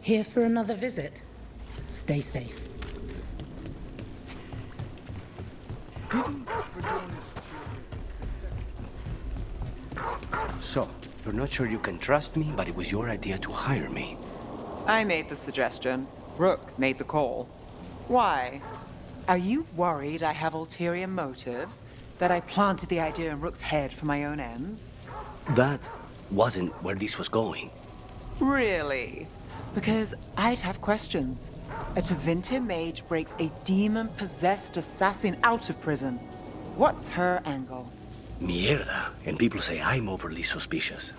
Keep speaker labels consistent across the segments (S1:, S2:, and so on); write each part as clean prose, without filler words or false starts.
S1: Here for another visit. Stay safe.
S2: So, you're not sure you can trust me, but it was your idea to hire me.
S3: I made the suggestion. Rook made the call. Why? Are you worried I have ulterior motives? That I planted the idea in Rook's head for my own ends?
S2: That wasn't where this was going.
S3: Really? Because I'd have questions. A Tevinter mage breaks a demon-possessed assassin out of prison. What's her angle?
S2: Mierda. And people say I'm overly suspicious.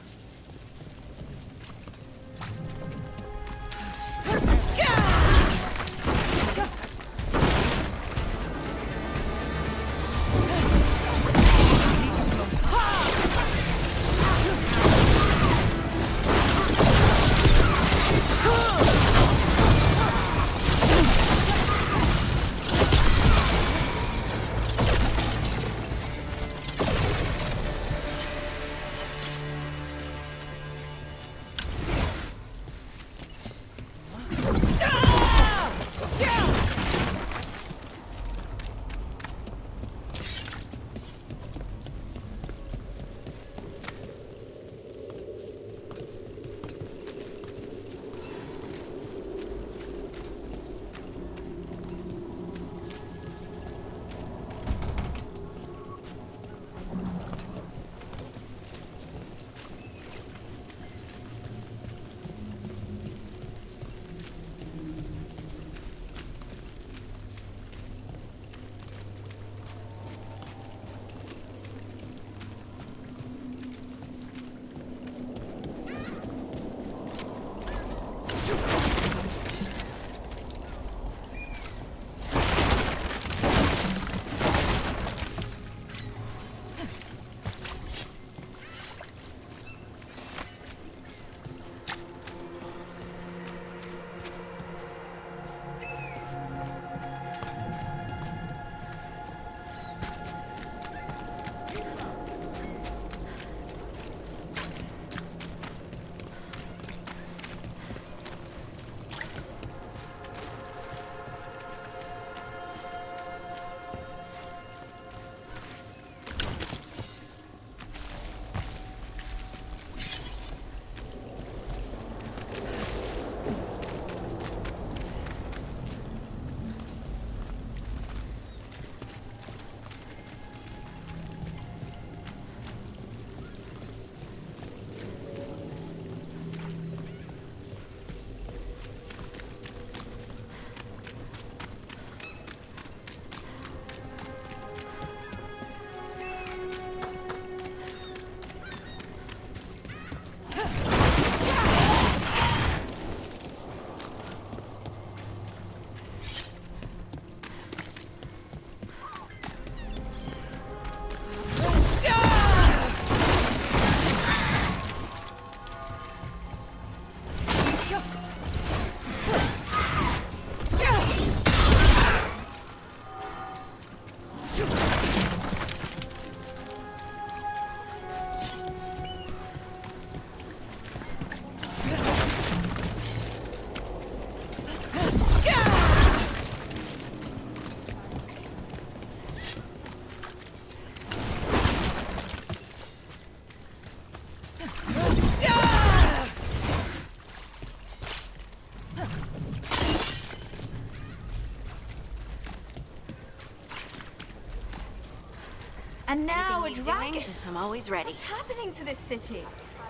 S4: And now a dragon.
S5: Doing? I'm always ready.
S4: What's happening to this city?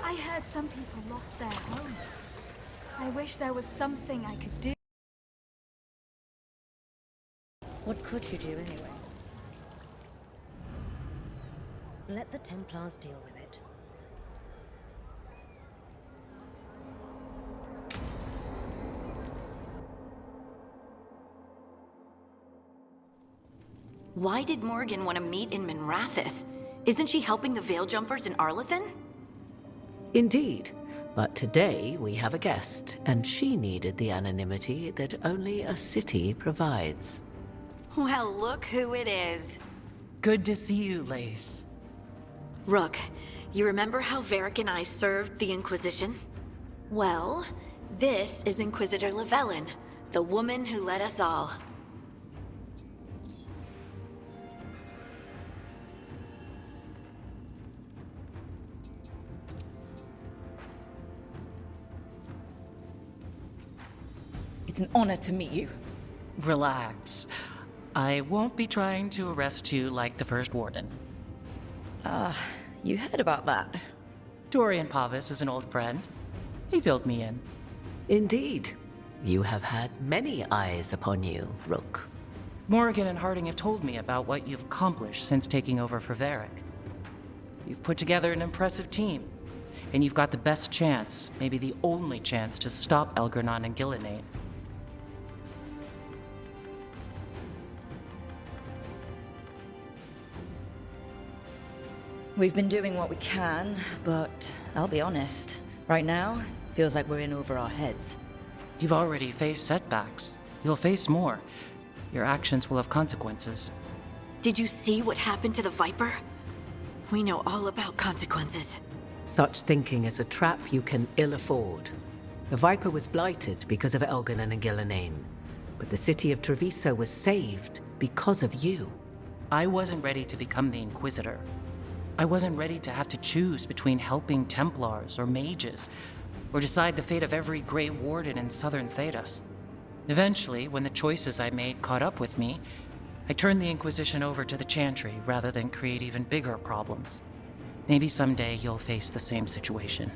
S4: I heard some people lost their homes. I wish there was something I could do.
S6: What could you do anyway? Let the Templars deal with it.
S5: Why did Morgan want to meet in Minrathous? Isn't she helping the Veil Jumpers in Arlathan?
S7: Indeed. But today we have a guest, and she needed the anonymity that only a city provides.
S5: Well, look who it is.
S3: Good to see you, Lace.
S5: Rook, you remember how Varric and I served the Inquisition? Well, This is Inquisitor Llewellyn, the woman who led us all.
S8: It's an honor to meet you.
S9: Relax. I won't be trying to arrest you like the first warden.
S8: You heard about that?
S9: Dorian Pavis is an old friend. He filled me in.
S7: Indeed. You have had many eyes upon you, Rook.
S9: Morgan and Harding have told me about what you've accomplished since taking over for Varric. You've put together an impressive team, and you've got the best chance, maybe the only chance, to stop Elgernon and Gillenane.
S8: We've been doing what we can, but I'll be honest. Right now, feels like we're in over our heads.
S9: You've already faced setbacks. You'll face more. Your actions will have consequences.
S5: Did you see what happened to the Viper? We know all about consequences.
S7: Such thinking is a trap you can ill afford. The Viper was blighted because of Elgernon and Gillenane, but the city of Treviso was saved because of you.
S9: I wasn't ready to become the Inquisitor. I wasn't ready to have to choose between helping Templars or mages, or decide the fate of every Grey Warden in southern Thedas. Eventually, when the choices I made caught up with me, I turned the Inquisition over to the Chantry rather than create even bigger problems. Maybe someday you'll face the same situation.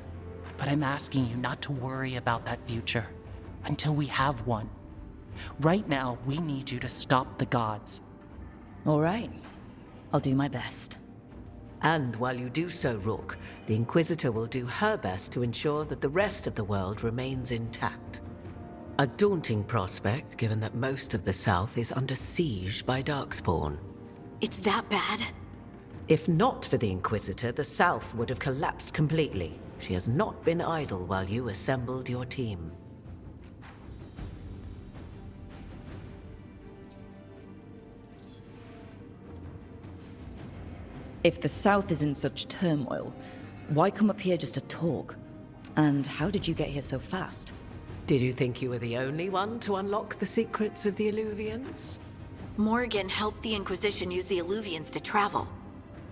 S9: But I'm asking you not to worry about that future until we have one. Right now, we need you to stop the gods.
S8: All right. I'll do my best.
S7: And while you do so, Rook, the Inquisitor will do her best to ensure that the rest of the world remains intact. A daunting prospect, given that most of the South is under siege by Darkspawn.
S5: It's that bad?
S7: If not for the Inquisitor, the South would have collapsed completely. She has not been idle while you assembled your team.
S8: If the South is in such turmoil, why come up here just to talk? And how did you get here so fast?
S7: Did you think you were the only one to unlock the secrets of the Illuvians?
S5: Morgan helped the Inquisition use the Illuvians to travel.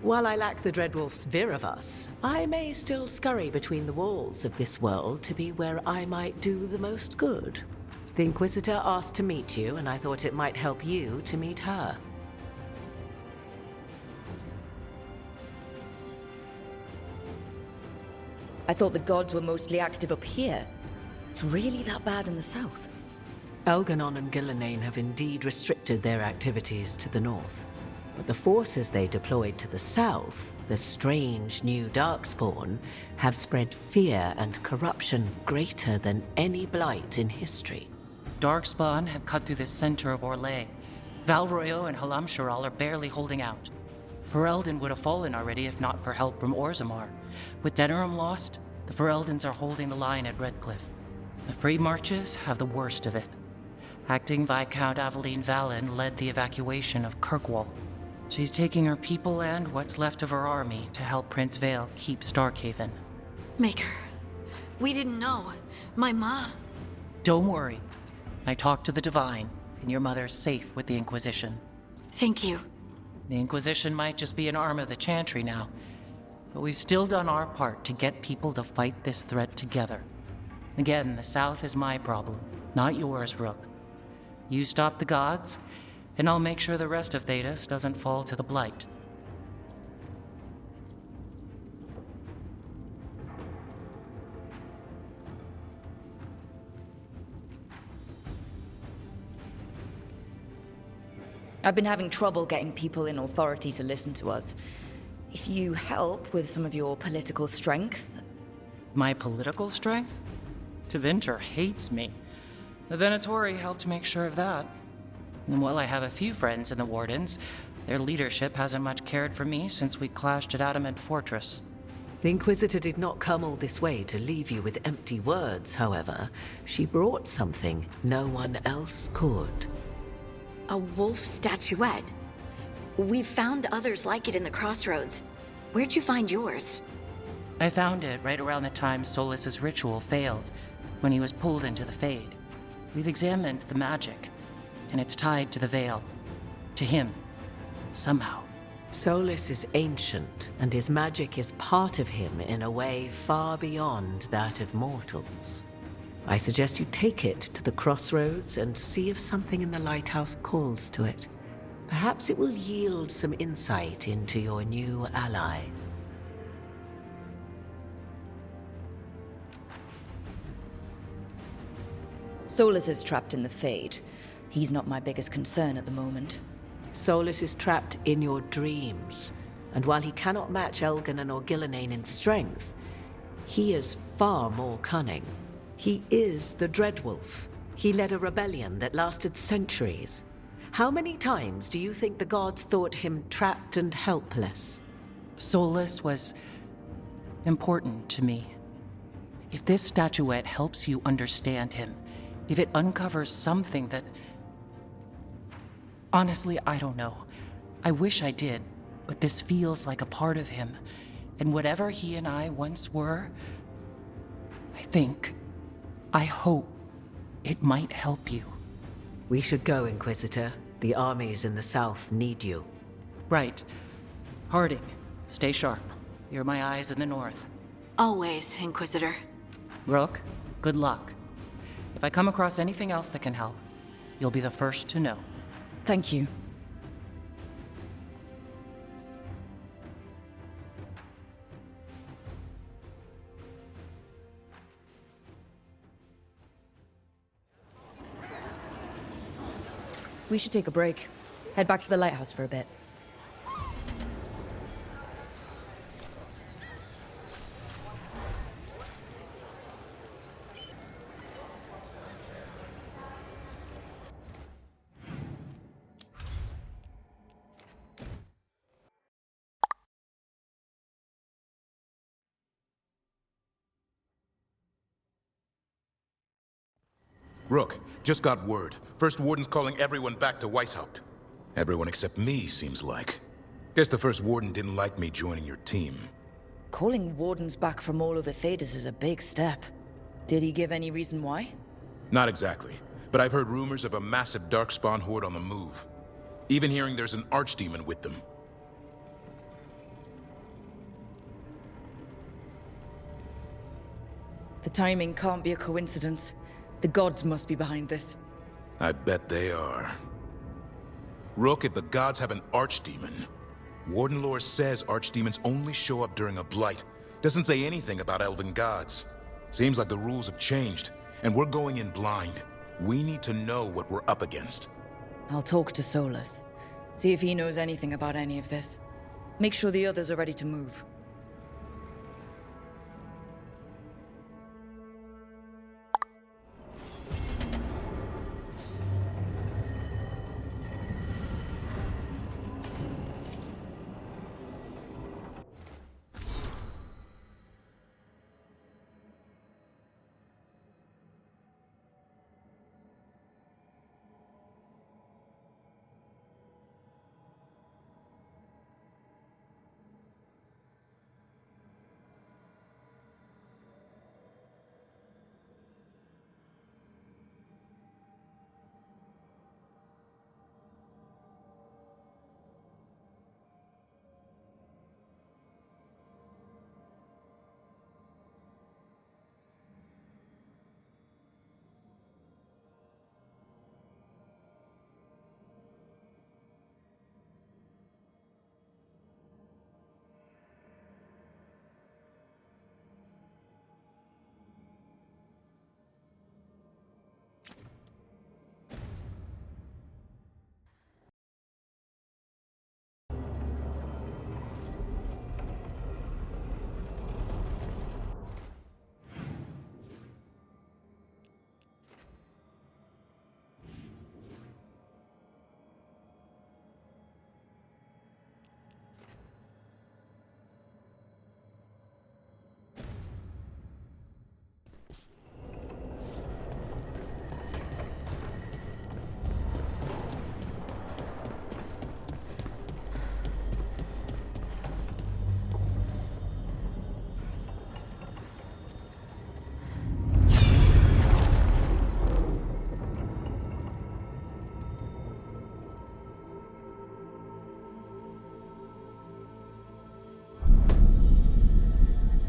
S7: While I lack the Dreadwolf's Viravus, I may still scurry between the walls of this world to be where I might do the most good. The Inquisitor asked to meet you, and I thought it might help you to meet her.
S8: I thought the gods were mostly active up here. It's really that bad in the south?
S7: Elgernon and Gillenane have indeed restricted their activities to the north. But the forces they deployed to the south, the strange new Darkspawn, have spread fear and corruption greater than any blight in history.
S9: Darkspawn have cut through the center of Orlais. Valroyo and Halamsharal are barely holding out. Ferelden would have fallen already if not for help from Orzammar. With Denerim lost, the Fereldans are holding the line at Redcliffe. The Free Marches have the worst of it. Acting Viscount Aveline Vallon led the evacuation of Kirkwall. She's taking her people and what's left of her army to help Prince Vale keep Starkhaven.
S5: Maker, we didn't know. My ma...
S9: Don't worry. I talked to the Divine, and your mother's safe with the Inquisition.
S5: Thank you.
S9: The Inquisition might just be an arm of the Chantry now, but we've still done our part to get people to fight this threat together. Again, the South is my problem, not yours, Rook. You stop the gods, and I'll make sure the rest of Thedas doesn't fall to the Blight.
S8: I've been having trouble getting people in authority to listen to us. If you help with some of your political strength...
S9: My political strength? Tevinter hates me. The Venatori helped make sure of that. And while I have a few friends in the Wardens, their leadership hasn't much cared for me since we clashed at Adamant Fortress.
S7: The Inquisitor did not come all this way to leave you with empty words, however. She brought something no one else could.
S5: A wolf statuette. We've found others like it in the crossroads. Where'd you find yours?
S9: I found it right around the time Solus's ritual failed. when he was pulled into the Fade. We've examined the magic, and it's tied to the Veil. To him, somehow.
S7: Solus is ancient, and his magic is part of him in a way far beyond that of mortals. I suggest you take it to the crossroads and see if something in the lighthouse calls to it. Perhaps it will yield some insight into your new ally.
S8: Solus is trapped in the Fade. He's not my biggest concern at the moment.
S7: Solus is trapped in your dreams, and while he cannot match Elganon or Gillenane in strength, he is far more cunning. He is the Dreadwolf. He led a rebellion that lasted centuries. How many times do you think the gods thought him trapped and helpless?
S9: Solus was important to me. If this statuette helps you understand him, if it uncovers something that... Honestly, I don't know. I wish I did, but this feels like a part of him. And whatever he and I once were, I hope it might help you.
S7: We should go, Inquisitor. The armies in the south need you.
S9: Right. Harding, stay sharp. You're my eyes in the north.
S5: Always, Inquisitor.
S9: Rook, good luck. If I come across anything else that can help, you'll be the first to know.
S8: Thank you. We should take a break. Head back to the lighthouse for a bit.
S10: Rook, just got word. First Warden's calling everyone back to Weishaupt. Everyone except me, seems like. Guess the First Warden didn't like me joining your team.
S8: Calling Wardens back from all over Thedas is a big step. Did he give any reason why?
S10: Not exactly, but I've heard rumors of a massive Darkspawn horde on the move. Even hearing there's an archdemon with them.
S8: The timing can't be a coincidence. The gods must be behind this.
S10: I bet they are. Rook, if the gods have an archdemon, Warden lore says archdemons only show up during a blight. Doesn't say anything about elven gods. Seems like the rules have changed, and we're going in blind. We need to know what we're up against.
S8: I'll talk to Solus. See if he knows anything about any of this. Make sure the others are ready to move.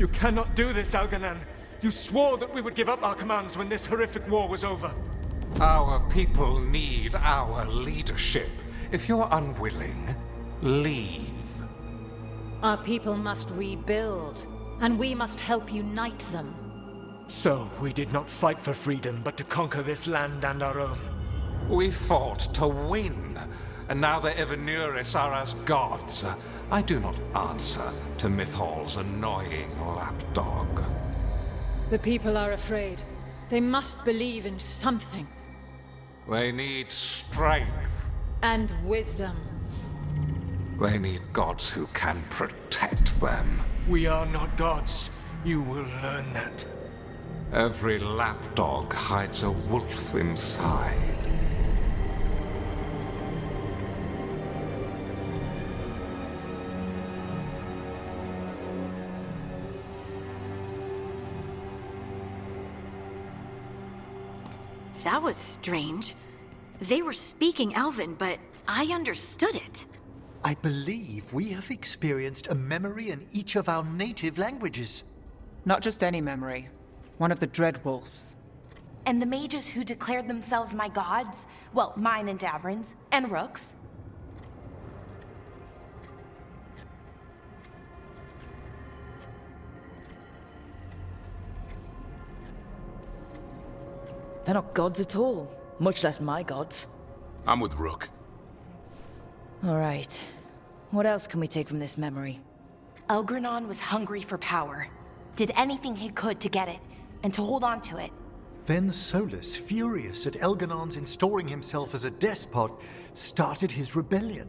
S11: You cannot do this, Algernon. You swore that we would give up our commands when this horrific war was over.
S12: Our people need our leadership. If you're unwilling, leave.
S6: Our people must rebuild, and we must help unite them.
S11: So, we did not fight for freedom, but to conquer this land and our own.
S12: We fought to win, and now the Evenuris are as gods. I do not answer to Mithal's annoying lapdog.
S6: The people are afraid. They must believe in something.
S12: They need strength.
S6: And wisdom.
S12: They need gods who can protect them.
S11: We are not gods. You will learn that.
S12: Every lapdog hides a wolf inside.
S5: That was strange. They were speaking Elven, but I understood it.
S13: I believe we have experienced a memory in each of our native languages.
S3: Not just any memory. One of the Dreadwolves.
S14: And the mages who declared themselves my gods? Well, mine and Davrin's, and Rook's.
S8: They're not gods at all, much less my gods.
S10: I'm with Rook.
S8: All right. What else can we take from this memory?
S14: Elgranon was hungry for power. Did anything he could to get it, and to hold on to it.
S13: Then Solus, furious at Elganon's installing himself as a despot, started his rebellion.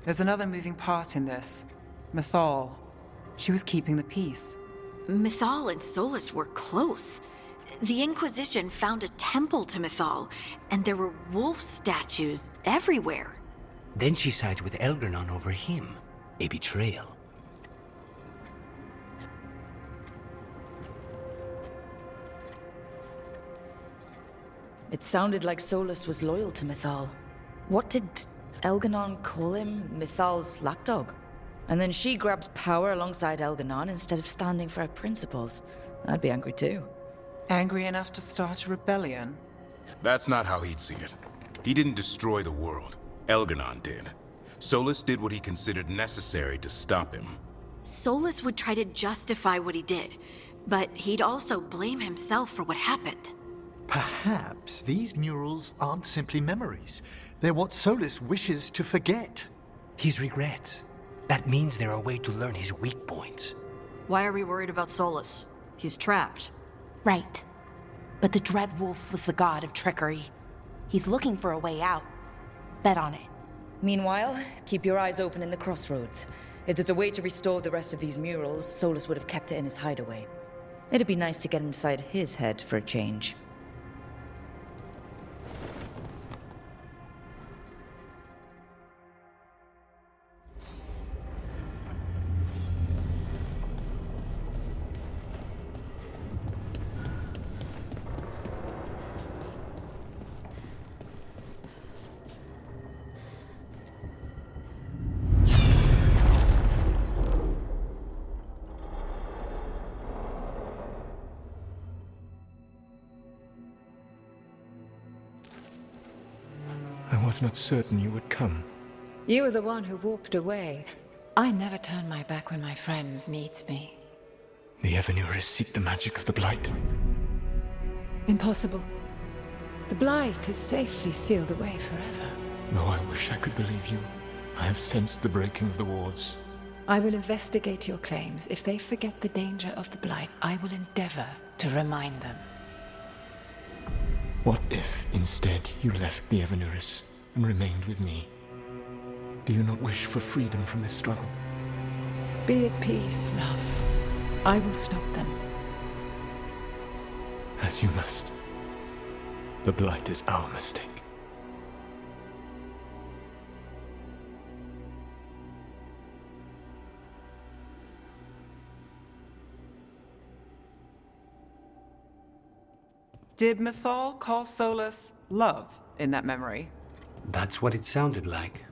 S3: There's another moving part in this. Mithal. She was keeping the peace.
S5: Mithal and Solus were close. The Inquisition found a temple to Mithal, and there were wolf statues everywhere.
S2: Then she sides with Elgranon over him. A betrayal.
S8: It sounded like Solus was loyal to Mithal. What did Elganon call him? Mithal's lapdog? And then she grabs power alongside Elganon instead of standing for her principles. I'd be angry too.
S3: Angry enough to start a rebellion?
S10: That's not how he'd see it. He didn't destroy the world. Elganon did. Solus did what he considered necessary to stop him.
S5: Solus would try to justify what he did, but he'd also blame himself for what happened.
S13: Perhaps these murals aren't simply memories. They're what Solus wishes to forget.
S2: His regrets. That means they're a way to learn his weak points.
S15: Why are we worried about Solus? He's trapped.
S14: Right. But the Dreadwolf was the god of trickery. He's looking for a way out. Bet on it.
S8: Meanwhile, keep your eyes open in the crossroads. If there's a way to restore the rest of these murals, Solus would have kept it in his hideaway. It'd be nice to get inside his head for a change.
S11: I was not certain you would come.
S16: You were the one who walked away. I never turn my back when my friend needs me.
S11: The Evenuris seek the magic of the Blight.
S16: Impossible. The Blight is safely sealed away forever.
S11: Though I wish I could believe you. I have sensed the breaking of the wards.
S16: I will investigate your claims. If they forget the danger of the Blight, I will endeavor to remind them.
S11: What if, instead, you left the Evenuris and remained with me? Do you not wish for freedom from this struggle?
S16: Be at peace, love. I will stop them.
S11: As you must. The Blight is our mistake.
S3: Did Mithal call Solus love in that memory?
S2: That's what it sounded like.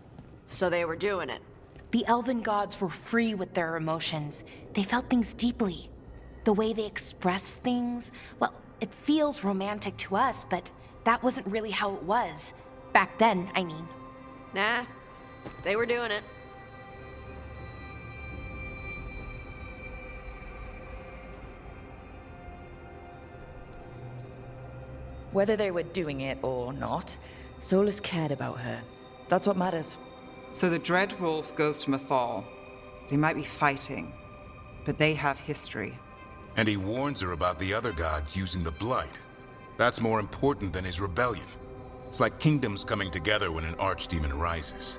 S15: So they were doing it.
S14: The elven gods were free with their emotions. They felt things deeply. The way they express things, well, it feels romantic to us, but that wasn't really how it was. Back then, I mean.
S15: Nah, they were doing it.
S8: Whether they were doing it or not, Solus cared about her. That's what matters.
S3: So the Dread Wolf goes to Mithal. They might be fighting, but they have history.
S10: And he warns her about the other gods using the Blight. That's more important than his rebellion. It's like kingdoms coming together when an archdemon rises.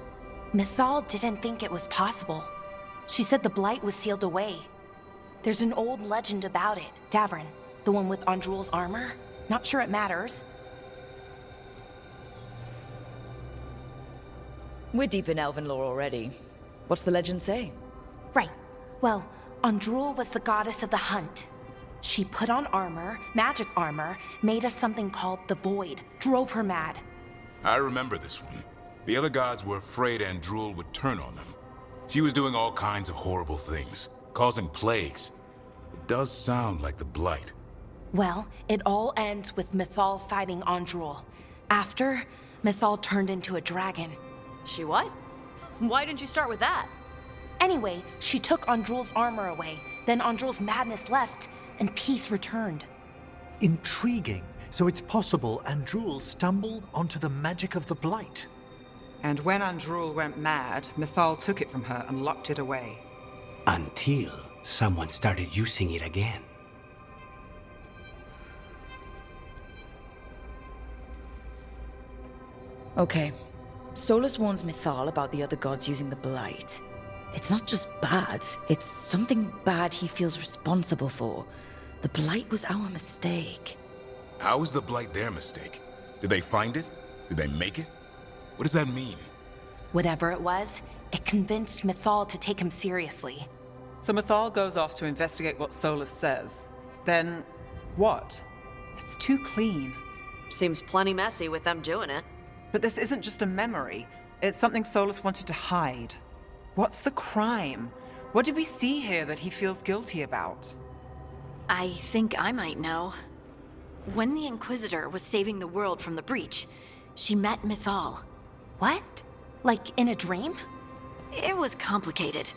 S14: Mithal didn't think it was possible. She said the Blight was sealed away. There's an old legend about it, Davrin, the one with Andrul's armor. Not sure it matters.
S8: We're deep in elven lore already. What's the legend say?
S14: Right. Well, Andrul was the goddess of the hunt. She put on armor, magic armor, made us something called the Void, drove her mad.
S10: I remember this one. The other gods were afraid Andrul would turn on them. She was doing all kinds of horrible things, causing plagues. It does sound like the Blight.
S14: Well, it all ends with Mithal fighting Andrul. After, Mithal turned into a dragon.
S15: She what? Why didn't you start with that?
S14: Anyway, she took Andrul's armor away. Then Andrul's madness left, and peace returned.
S13: Intriguing. So it's possible Andrul stumbled onto the magic of the Blight.
S3: And when Andrul went mad, Mithal took it from her and locked it away.
S2: Until someone started using it again.
S8: Okay. Solus warns Mithal about the other gods using the Blight. It's not just bad, it's something bad he feels responsible for. The Blight was our mistake.
S10: How is the Blight their mistake? Did they find it? Did they make it? What does that mean?
S14: Whatever it was, it convinced Mithal to take him seriously.
S3: So Mithal goes off to investigate what Solus says. Then, what? It's too clean.
S15: Seems plenty messy with them doing it.
S3: But this isn't just a memory. It's something Solus wanted to hide. What's the crime? What did we see here that he feels guilty about?
S5: I think I might know. When the Inquisitor was saving the world from the breach, she met Mithal.
S14: What? Like in a dream?
S5: It was complicated.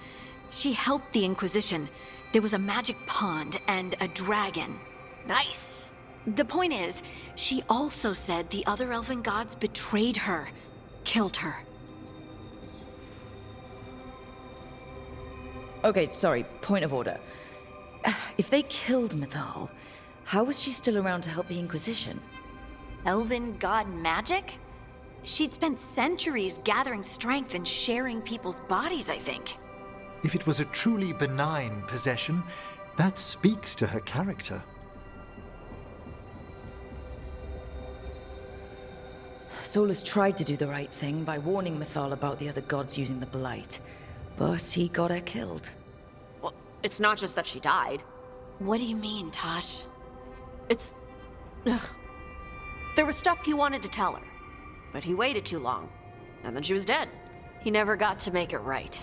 S5: She helped the Inquisition. There was a magic pond and a dragon. Nice! The point is, she also said the other elven gods betrayed her, killed her.
S8: Okay, sorry, point of order. If they killed Mithal, how was she still around to help the Inquisition?
S5: Elven god magic? She'd spent centuries gathering strength and sharing people's bodies, I think.
S13: If it was a truly benign possession, that speaks to her character.
S8: Solus tried to do the right thing by warning Mithal about the other gods using the Blight, but he got her killed.
S15: Well, it's not just that she died.
S5: What do you mean, Tosh?
S15: It's... Ugh. There was stuff he wanted to tell her, but he waited too long, and then she was dead. He never got to make it right.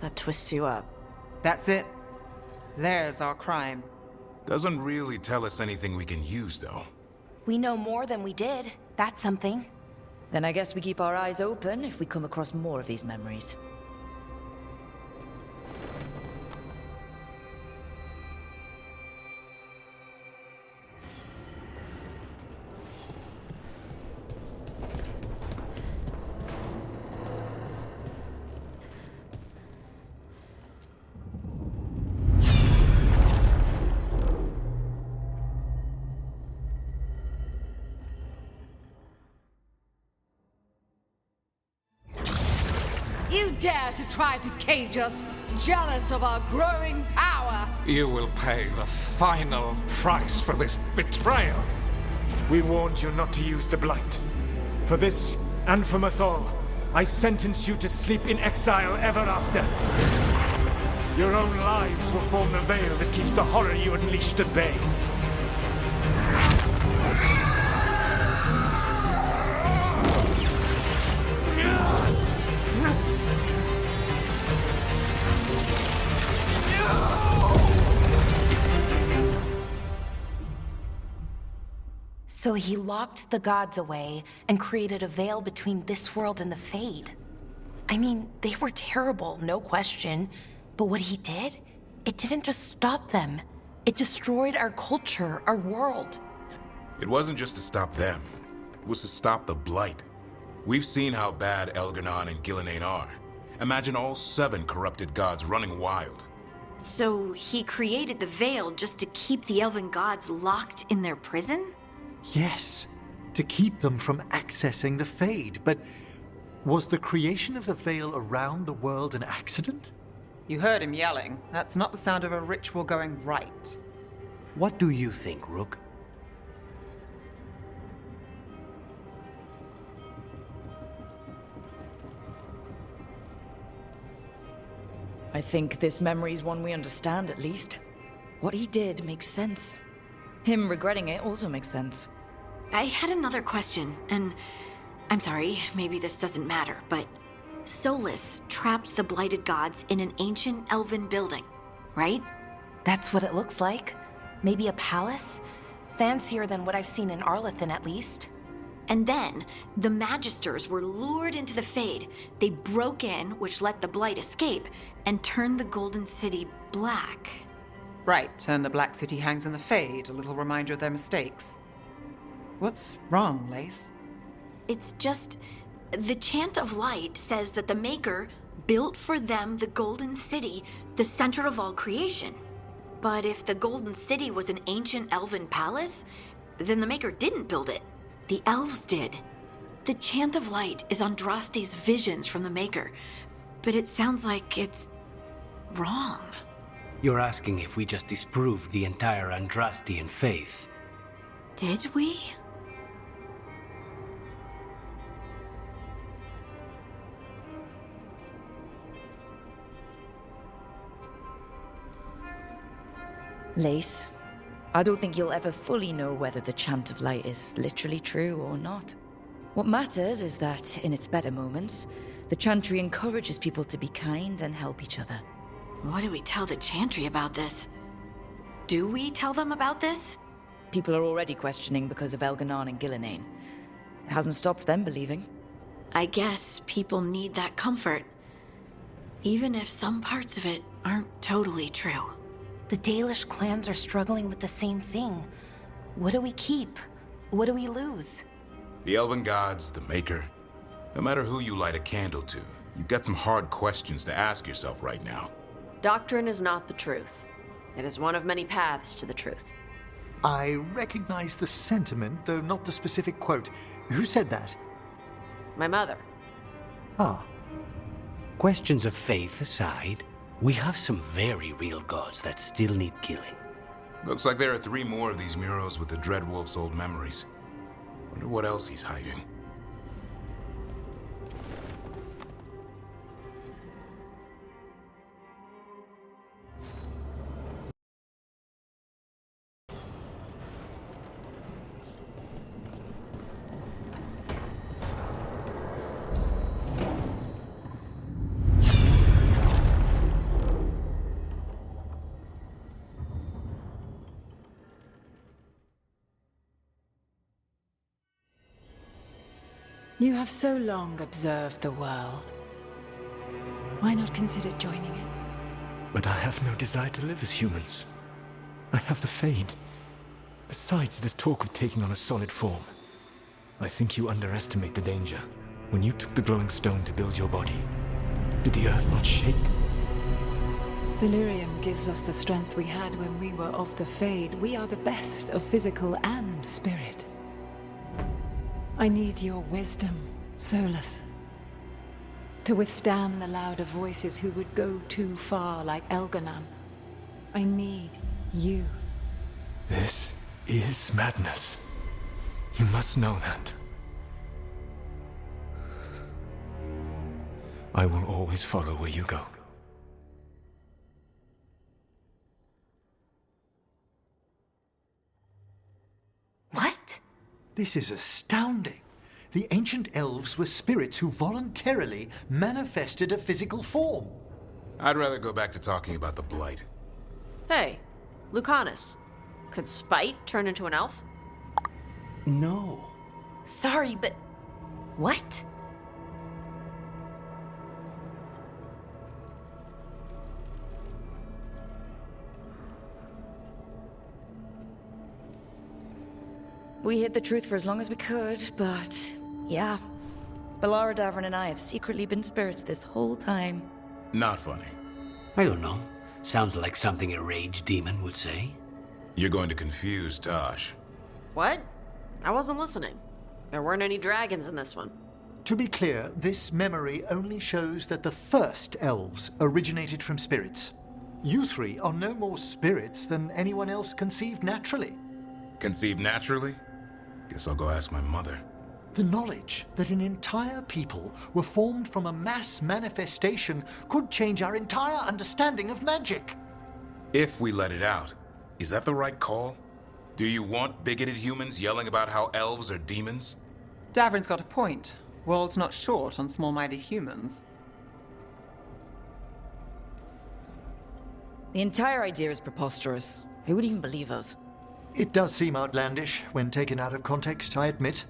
S15: That twists you up.
S3: That's it. There's our crime.
S10: Doesn't really tell us anything we can use, though.
S14: We know more than we did. That's something.
S8: Then I guess we keep our eyes open if we come across more of these memories.
S17: You dare to try to cage us, jealous of our growing power!
S12: You will pay the final price for this betrayal.
S11: We warned you not to use the Blight. For this, and for Mithal, I sentence you to sleep in exile ever after. Your own lives will form the veil that keeps the horror you unleashed at bay.
S14: So he locked the gods away and created a veil between this world and the Fade. I mean, they were terrible, no question. But what he did, it didn't just stop them. It destroyed our culture, our world.
S10: It wasn't just to stop them. It was to stop the Blight. We've seen how bad Elganon and Gillenane are. Imagine all 7 corrupted gods running wild.
S5: So he created the Veil just to keep the elven gods locked in their prison?
S13: Yes, to keep them from accessing the Fade. But was the creation of the Veil around the world an accident?
S3: You heard him yelling. That's not the sound of a ritual going right.
S2: What do you think, Rook?
S8: I think this memory's one we understand, at least. What he did makes sense. Him regretting it also makes sense.
S5: I had another question, and I'm sorry, maybe this doesn't matter, but Solus trapped the blighted gods in an ancient elven building, right?
S14: That's what it looks like. Maybe a palace? Fancier than what I've seen in Arlethan, at least.
S5: And then, the Magisters were lured into the Fade. They broke in, which let the Blight escape, and turned the Golden City black.
S3: Right, and the Black City hangs in the Fade, a little reminder of their mistakes. What's wrong, Lace?
S5: It's just, the Chant of Light says that the Maker built for them the Golden City, the center of all creation. But if the Golden City was an ancient elven palace, then the Maker didn't build it. The elves did. The Chant of Light is Andraste's visions from the Maker, but it sounds like it's wrong.
S2: You're asking if we just disproved the entire Andrastian faith.
S5: Did we?
S8: Lace, I don't think you'll ever fully know whether the Chant of Light is literally true or not. What matters is that, in its better moments, the Chantry encourages people to be kind and help each other.
S5: What do we tell the Chantry about this? Do we tell them about this?
S8: People are already questioning because of Elganon and Gillenane. It hasn't stopped them believing.
S5: I guess people need that comfort, even if some parts of it aren't totally true.
S14: The Dalish clans are struggling with the same thing. What do we keep? What do we lose?
S10: The Elven Gods, the Maker. No matter who you light a candle to, you've got some hard questions to ask yourself right now.
S15: Doctrine is not the truth. It is one of many paths to the truth.
S13: I recognize the sentiment, though not the specific quote. Who said that?
S15: My mother.
S13: Ah.
S2: Questions of faith aside, we have some very real gods that still need killing.
S10: Looks like there are 3 more of these murals with the Dreadwolf's old memories. Wonder what else he's hiding.
S16: You have so long observed the world. Why not consider joining it?
S11: But I have no desire to live as humans. I have the Fade. Besides, this talk of taking on a solid form. I think you underestimate the danger. When you took the glowing stone to build your body, did the earth not shake?
S16: Delirium gives us the strength we had when we were of the Fade. We are the best of physical and spirit. I need your wisdom, Solus. To withstand the louder voices who would go too far like Elganon. I need you.
S11: This is madness. You must know that. I will always follow where you go.
S14: What?
S13: This is astounding. The ancient elves were spirits who voluntarily manifested a physical form.
S10: I'd rather go back to talking about the Blight.
S15: Hey, Lucanus. Could Spite turn into an elf?
S2: No.
S14: Sorry, but... What?
S8: We hid the truth for as long as we could, but... yeah. Balara Davrin and I have secretly been spirits this whole time.
S10: Not funny.
S2: I don't know. Sounds like something a rage demon would say.
S10: You're going to confuse Tosh.
S15: What? I wasn't listening. There weren't any dragons in this one.
S13: To be clear, this memory only shows that the first elves originated from spirits. You three are no more spirits than anyone else conceived naturally.
S10: Conceived naturally? Guess I'll go ask my mother.
S13: The knowledge that an entire people were formed from a mass manifestation could change our entire understanding of magic.
S10: If we let it out, is that the right call? Do you want bigoted humans yelling about how elves are demons?
S3: Davrin's got a point. World's not short on small-minded humans.
S8: The entire idea is preposterous. Who would even believe us?
S13: It does seem outlandish when taken out of context, I admit.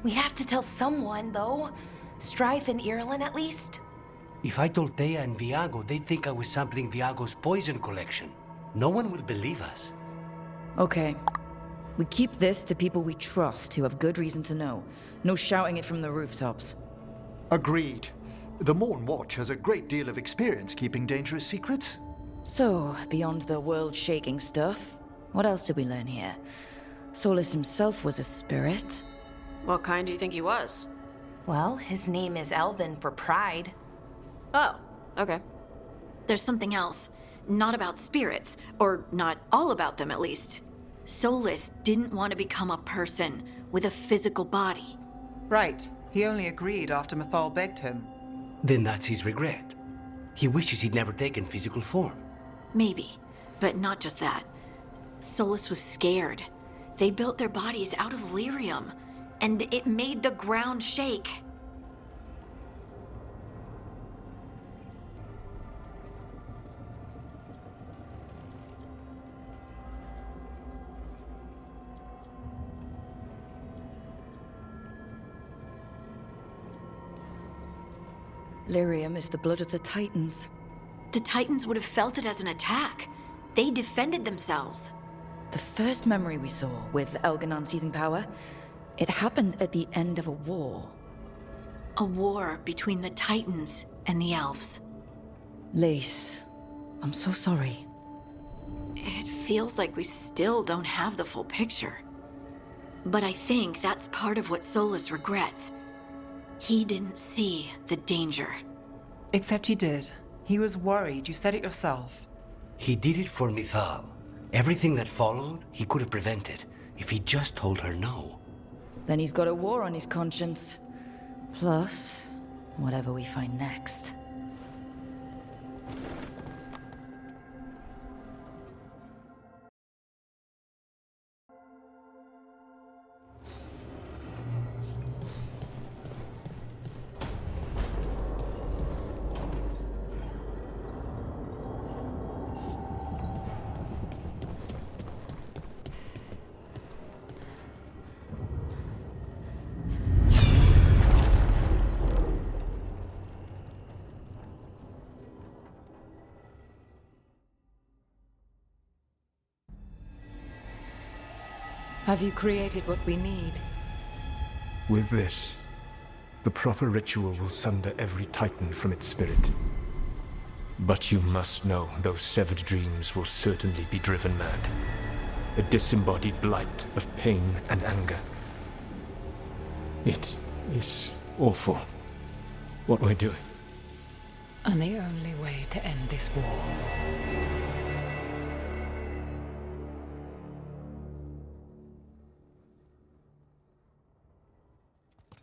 S14: We have to tell someone, though. Strife and Ireland, at least.
S2: If I told Thea and Viago, they'd think I was sampling Viago's poison collection. No one will believe us.
S8: Okay. We keep this to people we trust who have good reason to know. No shouting it from the rooftops.
S13: Agreed. The Morn Watch has a great deal of experience keeping dangerous secrets.
S8: So, beyond the world-shaking stuff, what else did we learn here? Solus himself was a spirit.
S15: What kind do you think he was?
S14: Well, his name is Elven for pride.
S15: Oh, okay.
S5: There's something else. Not about spirits, or not all about them at least. Solus didn't want to become a person with a physical body.
S3: Right. He only agreed after Mithal begged him.
S2: Then that's his regret. He wishes he'd never taken physical form.
S5: Maybe, but not just that. Solus was scared. They built their bodies out of lyrium, and it made the ground shake.
S8: Lyrium is the blood of the Titans.
S5: The Titans would have felt it as an attack. They defended themselves.
S8: The first memory we saw with Elganon seizing power, it happened at the end of a war.
S5: A war between the Titans and the elves.
S8: Lace, I'm so sorry.
S5: It feels like we still don't have the full picture. But I think that's part of what Solus regrets. He didn't see the danger.
S3: Except he did. He was worried. You said it yourself.
S2: He did it for Mithal. Everything that followed, he could have prevented if he just told her no.
S8: Then he's got a war on his conscience. Plus, whatever we find next.
S16: Have you created what we need?
S11: With this, the proper ritual will sunder every Titan from its spirit. But you must know those severed dreams will certainly be driven mad. A disembodied blight of pain and anger. It is awful what we're doing.
S16: And the only way to end this war.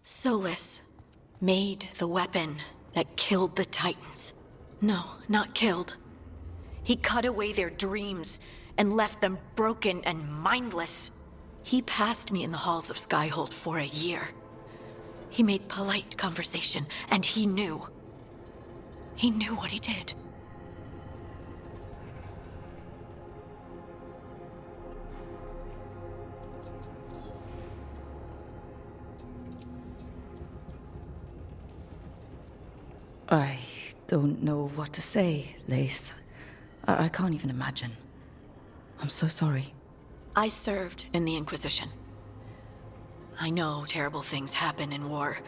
S5: Solus made the weapon that killed the Titans. No, not killed. He cut away their dreams and left them broken and mindless. He passed me in the halls of Skyhold for a year. He made polite conversation, and he knew. He knew what he did.
S8: I don't know what to say, Lace. I can't even imagine. I'm so sorry.
S5: I served in the Inquisition. I know terrible things happen in war.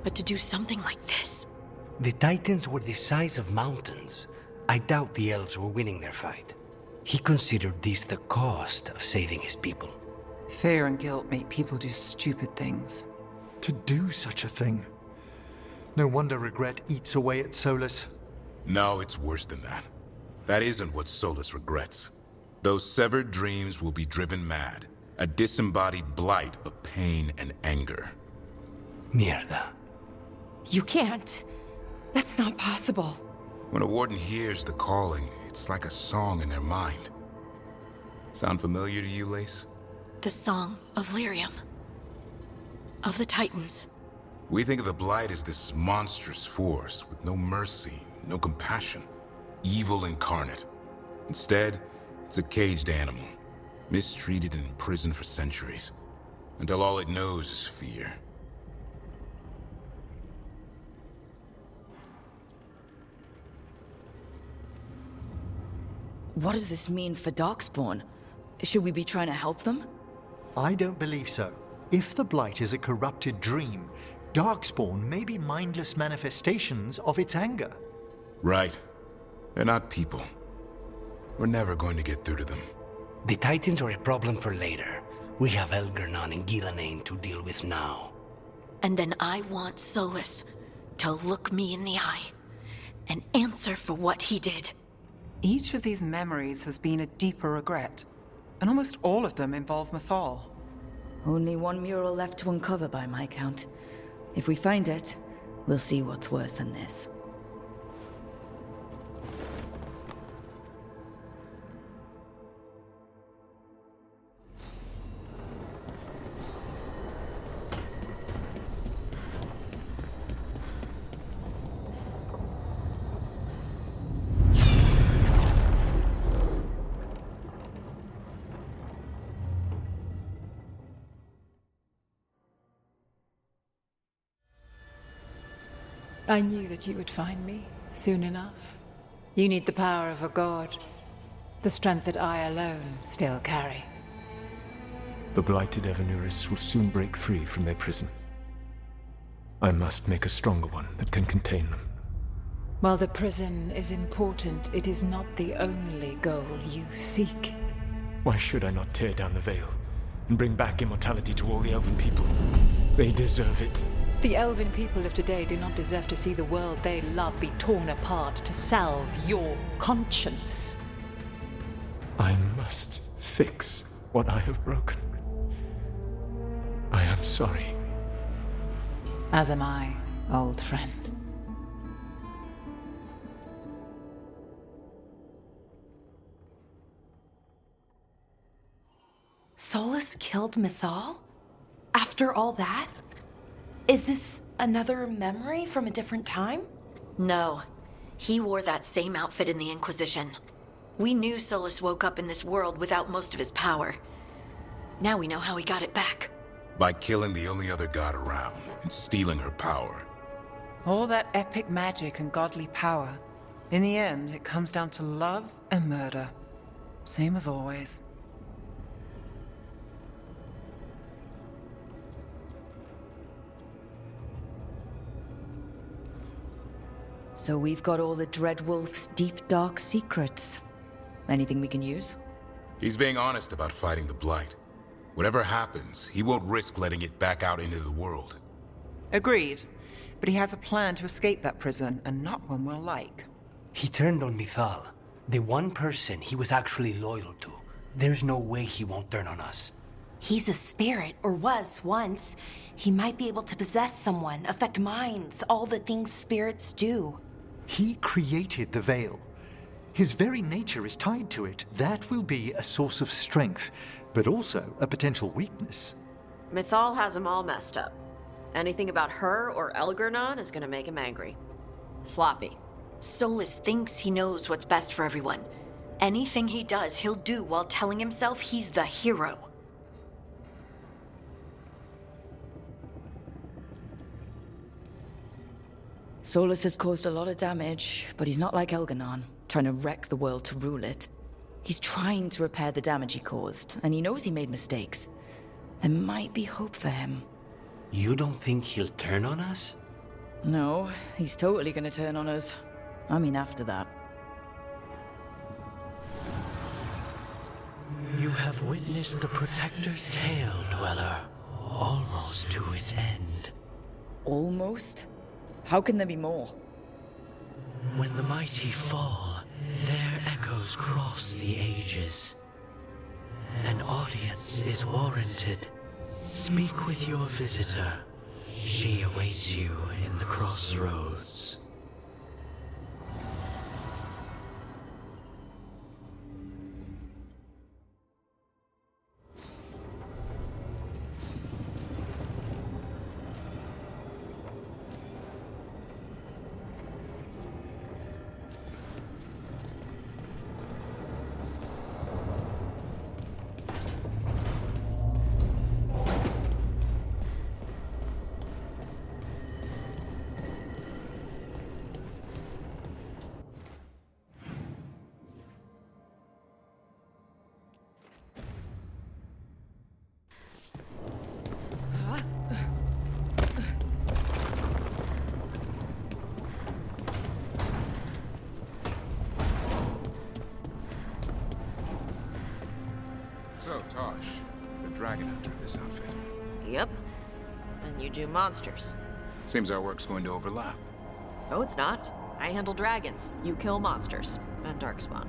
S5: But to do something like this...
S2: The Titans were the size of mountains. I doubt the elves were winning their fight. He considered this the cost of saving his people.
S3: Fear and guilt make people do stupid things.
S13: To do such a thing. No wonder regret eats away at Solus.
S10: No, it's worse than that. That isn't what Solus regrets. Those severed dreams will be driven mad. A disembodied blight of pain and anger.
S2: Mierda.
S14: You can't. That's not possible.
S10: When a warden hears the calling, it's like a song in their mind. Sound familiar to you, Lace?
S5: The Song of Lyrium. Of the Titans.
S10: We think of the Blight as this monstrous force with no mercy, no compassion. Evil incarnate. Instead, it's a caged animal. Mistreated and imprisoned for centuries. Until all it knows is fear.
S8: What does this mean for Darkspawn? Should we be trying to help them?
S13: I don't believe so. If the Blight is a corrupted dream, Darkspawn may be mindless manifestations of its anger.
S10: Right. They're not people. We're never going to get through to them.
S2: The Titans are a problem for later. We have Elgernon and Ghilanane to deal with now.
S5: And then I want Solus to look me in the eye and answer for what he did.
S3: Each of these memories has been a deeper regret, and almost all of them involve Mithal.
S8: Only one mural left to uncover by my count. If we find it, we'll see what's worse than this.
S16: I knew that you would find me soon enough. You need the power of a god, the strength that I alone still carry.
S11: The blighted Evanuris will soon break free from their prison. I must make a stronger one that can contain them.
S16: While the prison is important, it is not the only goal you seek.
S11: Why should I not tear down the veil and bring back immortality to all the Elven people? They deserve it.
S16: The Elven people of today do not deserve to see the world they love be torn apart to salve your conscience.
S11: I must fix what I have broken. I am sorry.
S16: As am I, old friend.
S14: Solus killed Mithal? After all that? Is this another memory from a different time?
S5: No. He wore that same outfit in the Inquisition. We knew Solus woke up in this world without most of his power. Now we know how he got it back.
S10: By killing the only other god around and stealing her power.
S3: All that epic magic and godly power. In the end, it comes down to love and murder. Same as always.
S8: So we've got all the Dreadwolf's deep, dark secrets. Anything we can use?
S10: He's being honest about fighting the Blight. Whatever happens, he won't risk letting it back out into the world.
S3: Agreed. But he has a plan to escape that prison, and not one we'll like.
S2: He turned on Mithal, the one person he was actually loyal to. There's no way he won't turn on us.
S14: He's a spirit, or was once. He might be able to possess someone, affect minds, all the things spirits do.
S13: He created the veil. His very nature is tied to it. That will be a source of strength, but also a potential weakness.
S15: Mithal has him all messed up. Anything about her or Elgernon is gonna make him angry. Sloppy.
S5: Solus thinks he knows what's best for everyone. Anything he does, he'll do while telling himself he's the hero.
S8: Solus has caused a lot of damage, but he's not like Elganon, trying to wreck the world to rule it. He's trying to repair the damage he caused, and he knows he made mistakes. There might be hope for him.
S2: You don't think he'll turn on us?
S8: No, he's totally gonna turn on us. I mean, after that.
S2: You have witnessed the Protector's tale, Dweller, almost to its end.
S8: Almost? How can there be more?
S2: When the mighty fall, their echoes cross the ages. An audience is warranted. Speak with your visitor. She awaits you in the crossroads.
S10: So, Tosh, the dragon hunter of this outfit.
S15: Yep. And you do monsters.
S10: Seems our work's going to overlap.
S15: No, it's not. I handle dragons. You kill monsters. And darkspawn.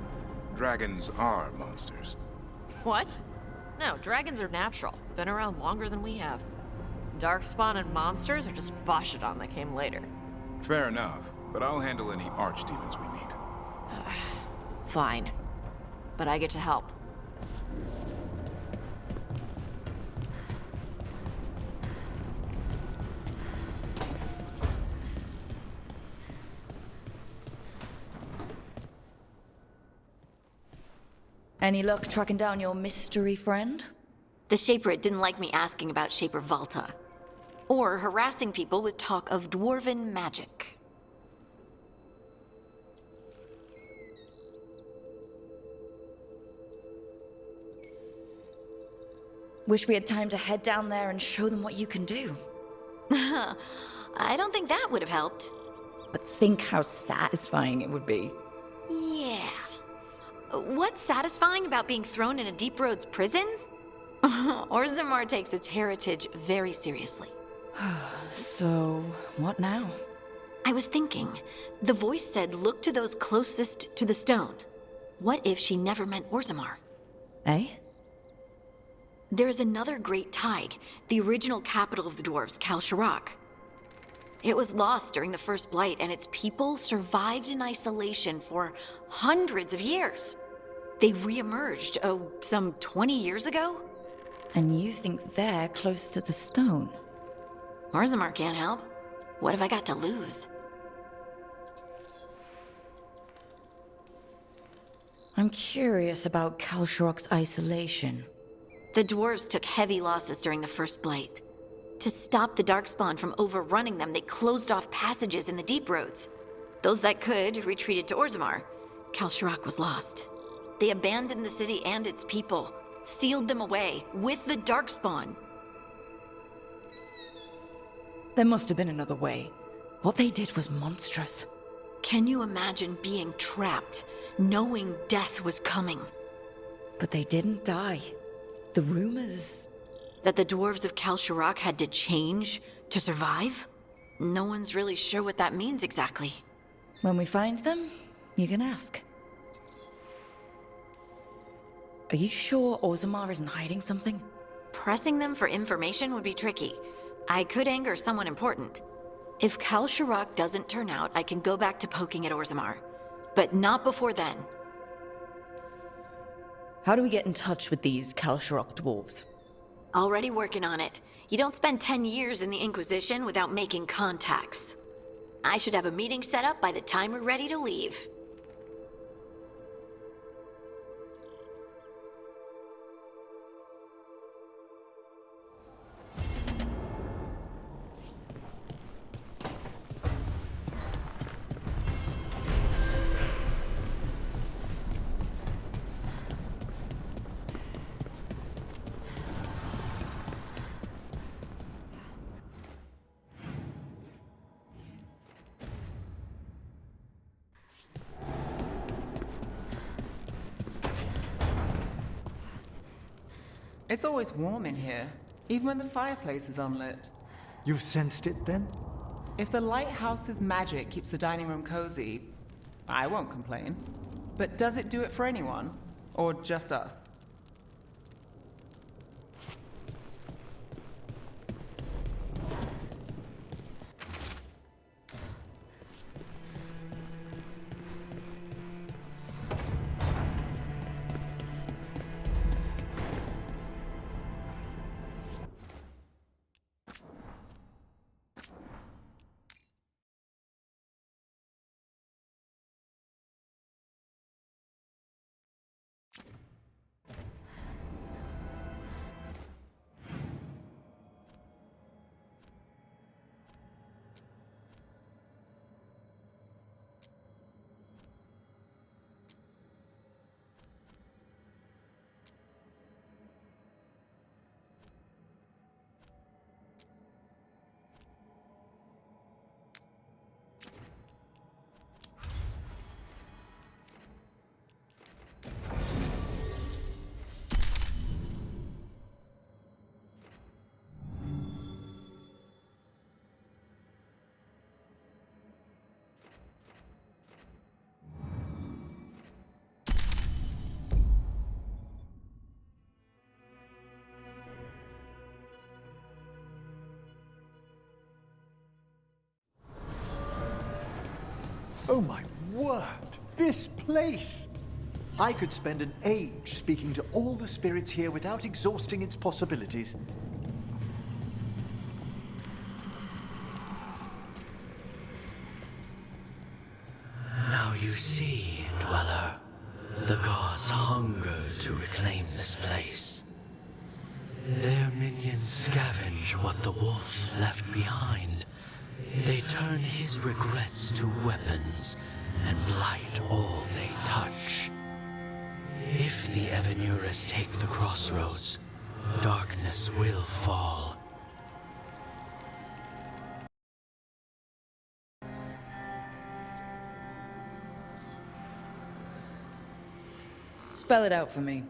S10: Dragons are monsters.
S15: What? No, dragons are natural. Been around longer than we have. Darkspawn and monsters are just Vashidon that came later.
S10: Fair enough, but I'll handle any archdemons we meet.
S15: Fine. But I get to help.
S8: Any luck tracking down your mystery friend?
S5: The Shaper didn't like me asking about Shaper Volta. Or harassing people with talk of dwarven magic.
S8: Wish we had time to head down there and show them what you can do.
S5: I don't think that would have helped.
S8: But think how satisfying it would be.
S5: Yeah. What's satisfying about being thrown in a Deep Roads prison? Orzammar takes its heritage very seriously.
S8: So, what now?
S5: I was thinking, the voice said look to those closest to the stone. What if she never meant Orzammar?
S8: Eh?
S5: There is another great tide, the original capital of the dwarves, Kalsharak. It was lost during the First Blight, and its people survived in isolation for hundreds of years. They re-emerged, some 20 years ago?
S8: And you think they're close to the stone?
S5: Orzammar can't help. What have I got to lose?
S8: I'm curious about Kalsharak's isolation.
S5: The dwarves took heavy losses during the First Blight. To stop the Darkspawn from overrunning them, they closed off passages in the Deep Roads. Those that could retreated to Orzammar. Kalsharak was lost. They abandoned the city and its people, sealed them away with the Darkspawn.
S8: There must have been another way. What they did was monstrous.
S5: Can you imagine being trapped, knowing death was coming?
S8: But they didn't die. The rumors...
S5: That the dwarves of Kalsharak had to change to survive? No one's really sure what that means exactly.
S8: When we find them, you can ask. Are you sure Orzammar isn't hiding something?
S5: Pressing them for information would be tricky. I could anger someone important. If Kalsharak doesn't turn out, I can go back to poking at Orzammar. But not before then.
S8: How do we get in touch with these Kalsharak dwarves?
S5: Already working on it. You don't spend 10 years in the Inquisition without making contacts. I should have a meeting set up by the time we're ready to leave.
S3: It's always warm in here, even when the fireplace is unlit.
S13: You've sensed it then?
S3: If the lighthouse's magic keeps the dining room cozy, I won't complain. But does it do it for anyone? Or just us?
S13: Oh my word! This place! I could spend an age speaking to all the spirits here without exhausting its possibilities.
S2: Now you see, Dweller, the gods hunger to reclaim this place. Their minions scavenge what the wolf left behind. They turn his regrets to weapons and blight all they touch. If the Evanuris take the crossroads, darkness will fall.
S8: Spell it out for me.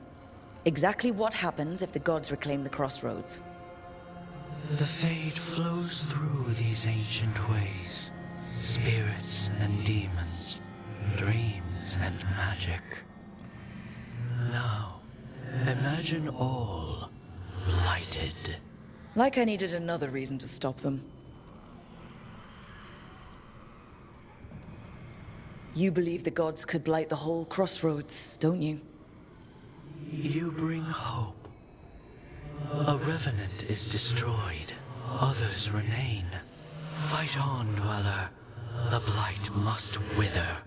S8: Exactly what happens if the gods reclaim the crossroads?
S2: The Fade flows through these ancient ways. Spirits and demons, dreams and magic. Now, imagine all blighted.
S8: Like I needed another reason to stop them. You believe the gods could blight the whole crossroads, don't you?
S2: You bring hope. A revenant is destroyed, others remain. Fight on, Dweller. The blight must wither.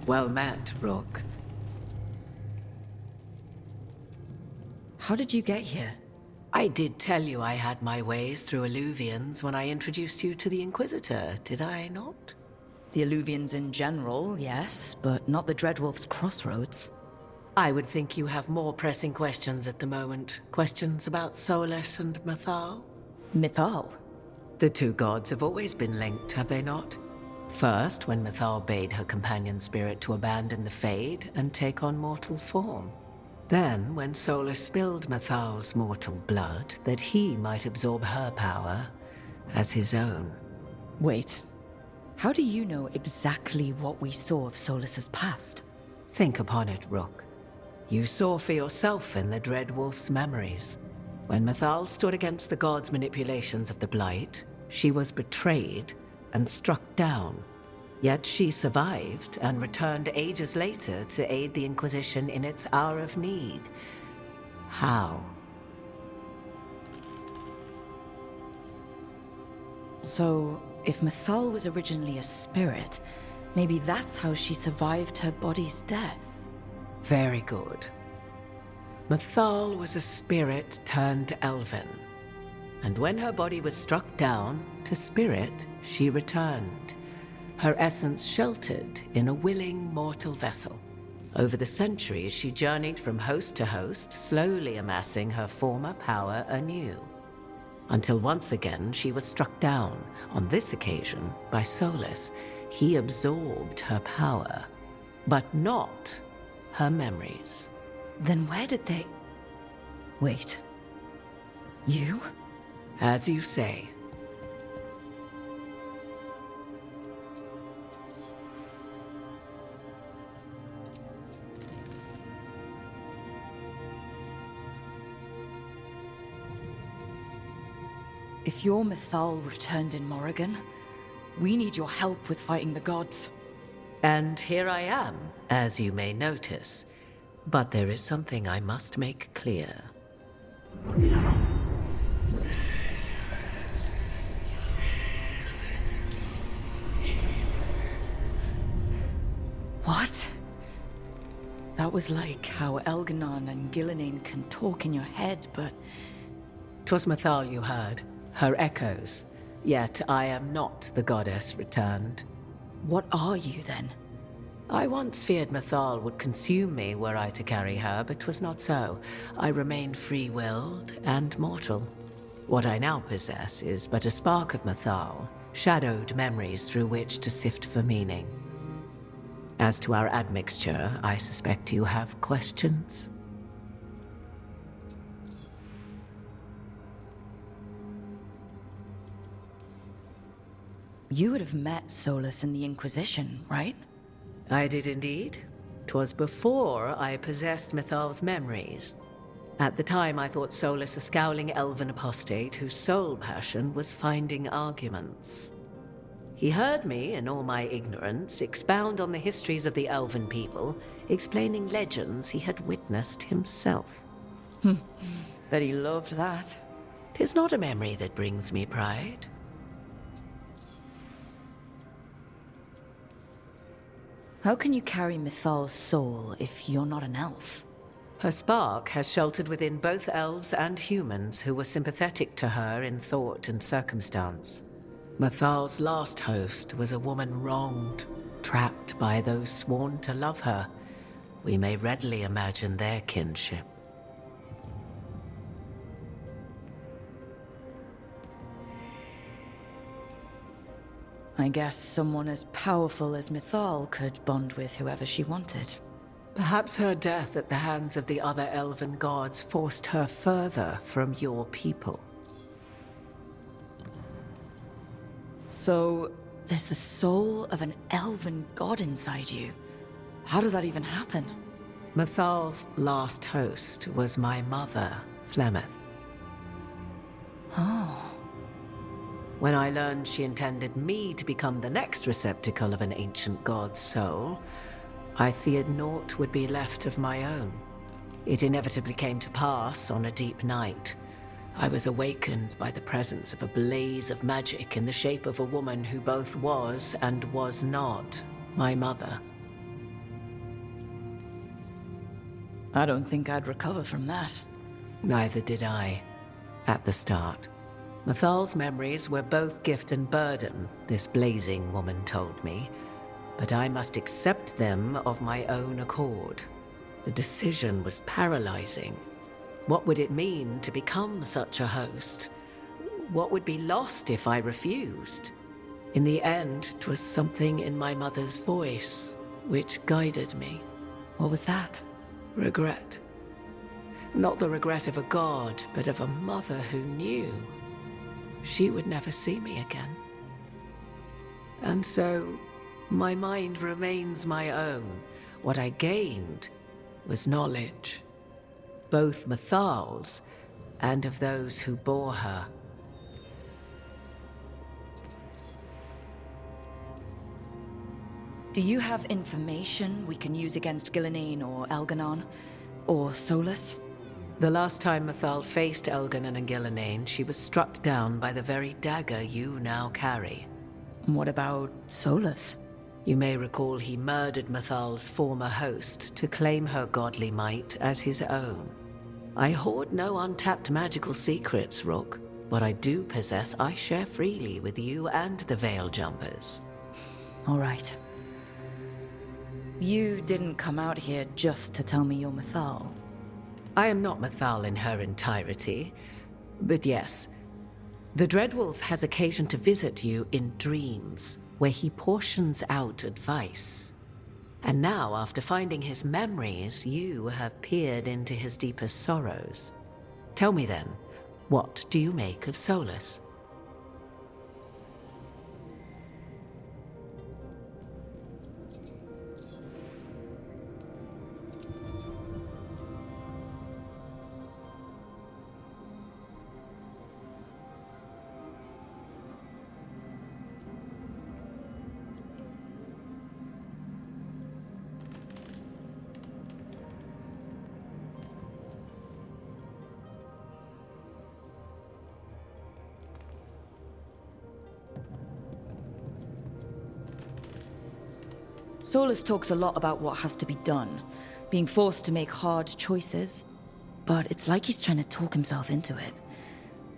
S7: Well met, Rook.
S8: How did you get here?
S7: I did tell you I had my ways through Illuvians when I introduced you to the Inquisitor, did I not?
S8: The Illuvians in general, yes, but not the Dreadwolf's crossroads.
S7: I would think you have more pressing questions at the moment. Questions about Solus and Mithal?
S8: Mithal?
S7: The two gods have always been linked, have they not? First, when Mithal bade her companion spirit to abandon the Fade and take on mortal form. Then, when Solus spilled Mithal's mortal blood, that he might absorb her power as his own.
S8: Wait. How do you know exactly what we saw of Solus's past?
S7: Think upon it, Rook. You saw for yourself in the Dreadwolf's memories. When Mithal stood against the gods' manipulations of the Blight, she was betrayed and struck down. Yet she survived and returned ages later to aid the Inquisition in its hour of need. How?
S8: So, if Mithal was originally a spirit, maybe that's how she survived her body's death.
S7: Very good. Mithal was a spirit turned elven. And when her body was struck down, to spirit, she returned. Her essence sheltered in a willing mortal vessel. Over the centuries, she journeyed from host to host, slowly amassing her former power anew. until once again she was struck down, on this occasion by Solus. He absorbed her power, but not her memories.
S8: Then where did they... Wait. You?
S7: As you say.
S8: If your Mithal returned in Morrigan, we need your help with fighting the gods.
S7: And here I am, as you may notice. But there is something I must make clear.
S8: What? That was like how Elganon and Gillenane can talk in your head, but...
S7: 'Twas Mithal you heard, her echoes. Yet I am not the goddess returned.
S8: What are you, then?
S7: I once feared Mithal would consume me were I to carry her, but 'twas not so. I remained free-willed and mortal. What I now possess is but a spark of Mithal, shadowed memories through which to sift for meaning. As to our admixture, I suspect you have questions.
S8: You would have met Solus in the Inquisition, right?
S7: I did indeed. 'Twas before I possessed Mithal's memories. At the time, I thought Solus a scowling elven apostate whose sole passion was finding arguments. He heard me, in all my ignorance, expound on the histories of the elven people, explaining legends he had witnessed himself.
S8: Bet he loved that.
S7: 'Tis not a memory that brings me pride.
S8: How can you carry Mithal's soul if you're not an elf?
S7: Her spark has sheltered within both elves and humans who were sympathetic to her in thought and circumstance. Mithal's last host was a woman wronged, trapped by those sworn to love her. We may readily imagine their kinship.
S8: I guess someone as powerful as Mithal could bond with whoever she wanted.
S7: Perhaps her death at the hands of the other elven gods forced her further from your people.
S8: So, there's the soul of an elven god inside you. How does that even happen?
S7: Mithal's last host was my mother, Flemeth.
S8: Oh.
S7: When I learned she intended me to become the next receptacle of an ancient god's soul, I feared naught would be left of my own. It inevitably came to pass on a deep night. I was awakened by the presence of a blaze of magic in the shape of a woman who both was and was not my mother.
S8: I don't think I'd recover from that.
S7: Neither did I, at the start. Mithal's memories were both gift and burden, this blazing woman told me, but I must accept them of my own accord. The decision was paralyzing. What would it mean to become such a host? What would be lost if I refused? In the end, 'twas something in my mother's voice which guided me.
S8: What was that?
S7: Regret. Not the regret of a god, but of a mother who knew she would never see me again. And so, my mind remains my own. What I gained was knowledge, both Mithal's and of those who bore her.
S8: Do you have information we can use against Gillenane or Elganon? Or Solus?
S7: The last time Mithal faced Elganon and Gillenane, she was struck down by the very dagger you now carry.
S8: What about Solus?
S7: You may recall he murdered Mithal's former host to claim her godly might as his own. I hoard no untapped magical secrets, Rook. What I do possess, I share freely with you and the Veil Jumpers.
S8: All right. You didn't come out here just to tell me you're Mithal.
S7: I am not Mithal in her entirety, but yes, The Dreadwolf has occasion to visit you in dreams, where he portions out advice. And now, after finding his memories, you have peered into his deepest sorrows. Tell me then, what do you make of Solus?
S8: Solus talks a lot about what has to be done, being forced to make hard choices. But it's like he's trying to talk himself into it.